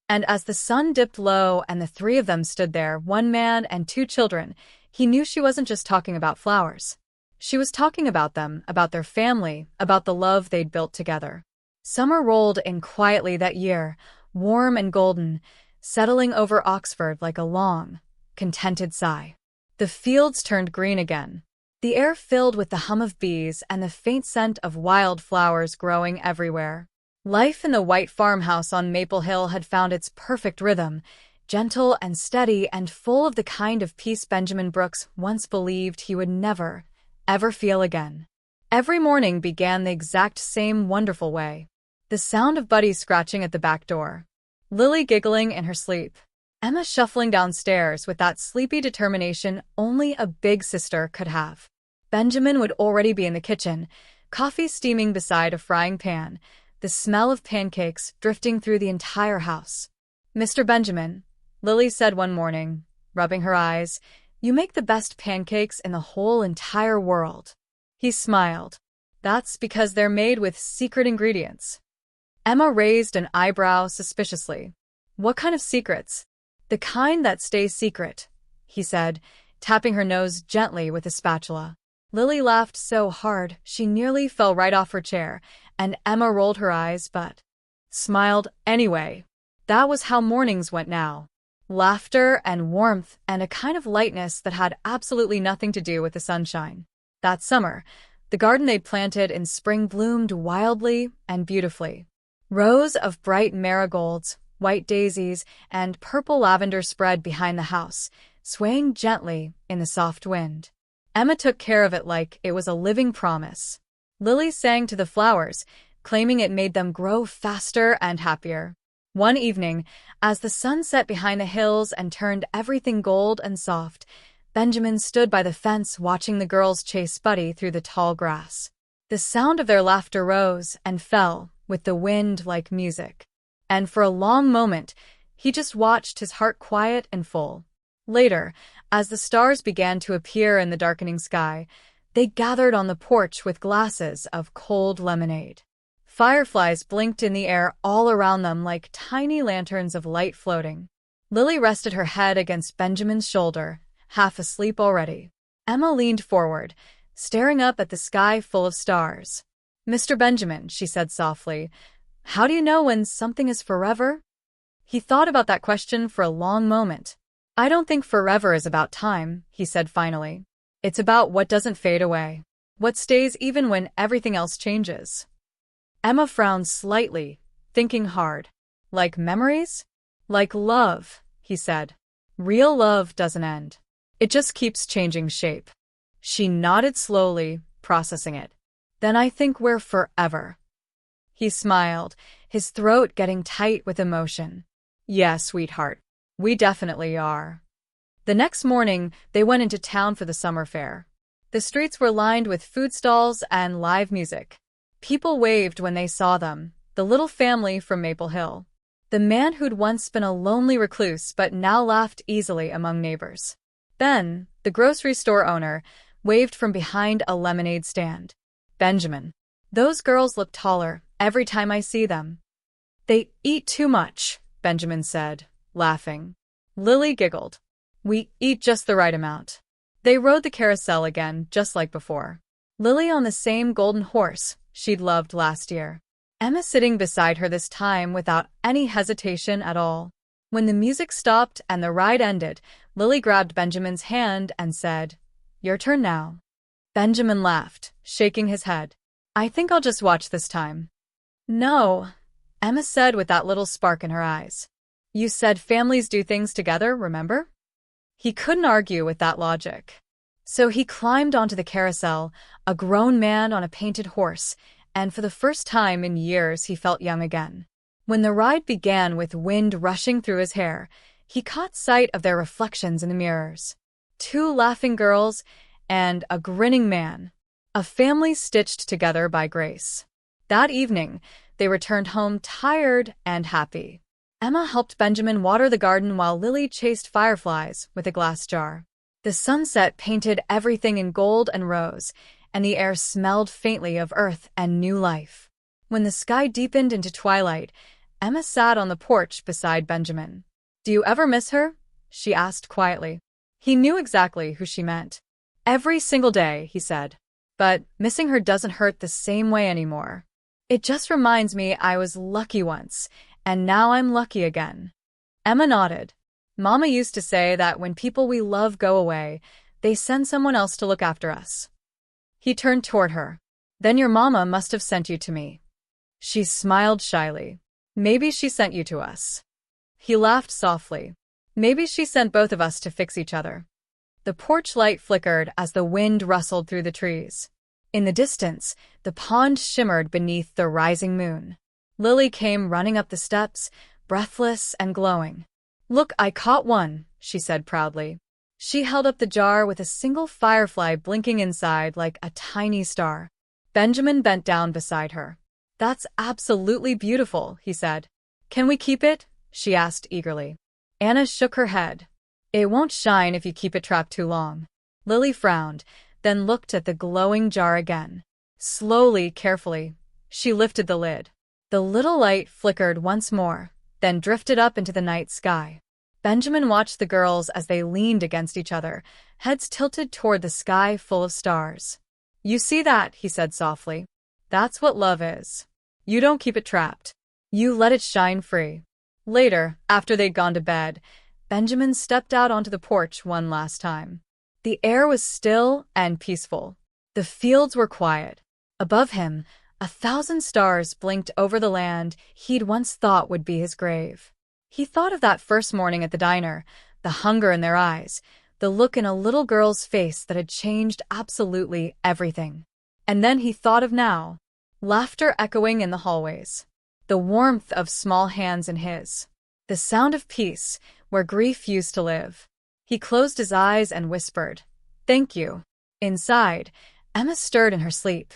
And as the sun dipped low and the three of them stood there, one man and two children, he knew she wasn't just talking about flowers. She was talking about them, about their family, about the love they'd built together. Summer rolled in quietly that year, warm and golden, settling over Oxford like a long, contented sigh. The fields turned green again. The air filled with the hum of bees and the faint scent of wild flowers growing everywhere. Life in the white farmhouse on Maple Hill had found its perfect rhythm, gentle and steady and full of the kind of peace Benjamin Brooks once believed he would never, ever feel again. Every morning began the exact same wonderful way. The sound of Buddy scratching at the back door. Lily giggling in her sleep. Emma shuffling downstairs with that sleepy determination only a big sister could have. Benjamin would already be in the kitchen, coffee steaming beside a frying pan, the smell of pancakes drifting through the entire house. "Mr. Benjamin," Lily said one morning, rubbing her eyes, "you make the best pancakes in the whole entire world." He smiled. "That's because they're made with secret ingredients." Emma raised an eyebrow suspiciously. "What kind of secrets?" "The kind that stay secret," he said, tapping her nose gently with a spatula. Lily laughed so hard she nearly fell right off her chair, and Emma rolled her eyes but smiled anyway. That was how mornings went now. Laughter and warmth and a kind of lightness that had absolutely nothing to do with the sunshine. That summer, the garden they'd planted in spring bloomed wildly and beautifully. Rows of bright marigolds, white daisies, and purple lavender spread behind the house, swaying gently in the soft wind. Emma took care of it like it was a living promise. Lily sang to the flowers, claiming it made them grow faster and happier. One evening, as the sun set behind the hills and turned everything gold and soft, Benjamin stood by the fence watching the girls chase Buddy through the tall grass. The sound of their laughter rose and fell with the wind like music. And for a long moment, he just watched, his heart quiet and full. Later, as the stars began to appear in the darkening sky, they gathered on the porch with glasses of cold lemonade. Fireflies blinked in the air all around them like tiny lanterns of light floating. Lily rested her head against Benjamin's shoulder, half asleep already. Emma leaned forward, staring up at the sky full of stars. "Mr. Benjamin," she said softly, "how do you know when something is forever?" He thought about that question for a long moment. "I don't think forever is about time," he said finally. "It's about what doesn't fade away, what stays even when everything else changes." Emma frowned slightly, thinking hard. "Like memories?" "Like love," he said. "Real love doesn't end. It just keeps changing shape." She nodded slowly, processing it. "Then I think we're forever." He smiled, his throat getting tight with emotion. "Yeah, sweetheart. We definitely are." The next morning, they went into town for the summer fair. The streets were lined with food stalls and live music. People waved when they saw them, the little family from Maple Hill. The man who'd once been a lonely recluse but now laughed easily among neighbors. Ben, the grocery store owner, waved from behind a lemonade stand. "Benjamin, those girls look taller every time I see them." "They eat too much," Benjamin said, laughing. Lily giggled. "We eat just the right amount." They rode the carousel again, just like before. Lily on the same golden horse she'd loved last year. Emma sitting beside her this time without any hesitation at all. When the music stopped and the ride ended, Lily grabbed Benjamin's hand and said, Your turn now. Benjamin laughed, shaking his head. I think I'll just watch this time. No, Emma said with that little spark in her eyes. You said families do things together, remember? He couldn't argue with that logic. So he climbed onto the carousel, a grown man on a painted horse, and for the first time in years he felt young again. When the ride began with wind rushing through his hair, he caught sight of their reflections in the mirrors. Two laughing girls and a grinning man. A family stitched together by grace. That evening, they returned home tired and happy. Emma helped Benjamin water the garden while Lily chased fireflies with a glass jar. The sunset painted everything in gold and rose, and the air smelled faintly of earth and new life. When the sky deepened into twilight, Emma sat on the porch beside Benjamin. Do you ever miss her? She asked quietly. He knew exactly who she meant. Every single day, he said. But missing her doesn't hurt the same way anymore. It just reminds me I was lucky once, and now I'm lucky again. Emma nodded. Mama used to say that when people we love go away, they send someone else to look after us. He turned toward her. Then your mama must have sent you to me. She smiled shyly. Maybe she sent you to us. He laughed softly. Maybe she sent both of us to fix each other. The porch light flickered as the wind rustled through the trees. In the distance, the pond shimmered beneath the rising moon. Lily came running up the steps, breathless and glowing. Look, I caught one, she said proudly. She held up the jar with a single firefly blinking inside like a tiny star. Benjamin bent down beside her. That's absolutely beautiful, he said. Can we keep it? She asked eagerly. Anna shook her head. It won't shine if you keep it trapped too long. Lily frowned, then looked at the glowing jar again. Slowly, carefully, she lifted the lid. The little light flickered once more, then drifted up into the night sky. Benjamin watched the girls as they leaned against each other, heads tilted toward the sky full of stars. You see that, he said softly. That's what love is. You don't keep it trapped. You let it shine free. Later, after they'd gone to bed, Benjamin stepped out onto the porch one last time. The air was still and peaceful. The fields were quiet. Above him, 1,000 stars blinked over the land he'd once thought would be his grave. He thought of that first morning at the diner, the hunger in their eyes, the look in a little girl's face that had changed absolutely everything. And then he thought of now, laughter echoing in the hallways, the warmth of small hands in his, the sound of peace where grief used to live. He closed his eyes and whispered, "Thank you." Inside, Emma stirred in her sleep,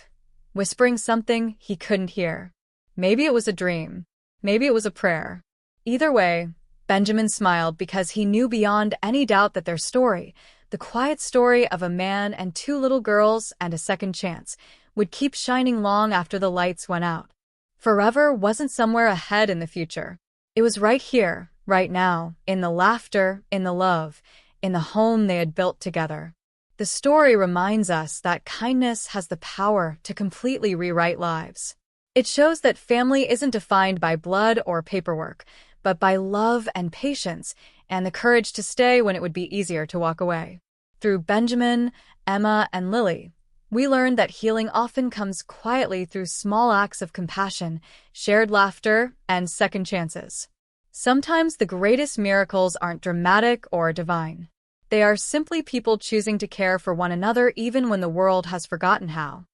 whispering something he couldn't hear. Maybe it was a dream. Maybe it was a prayer. Either way, Benjamin smiled because he knew beyond any doubt that their story, the quiet story of a man and two little girls and a second chance, would keep shining long after the lights went out. Forever wasn't somewhere ahead in the future. It was right here, right now, in the laughter, in the love, in the home they had built together. The story reminds us that kindness has the power to completely rewrite lives. It shows that family isn't defined by blood or paperwork, but by love and patience and the courage to stay when it would be easier to walk away. Through Benjamin, Emma, and Lily, we learned that healing often comes quietly through small acts of compassion, shared laughter, and second chances. Sometimes the greatest miracles aren't dramatic or divine. They are simply people choosing to care for one another even when the world has forgotten how.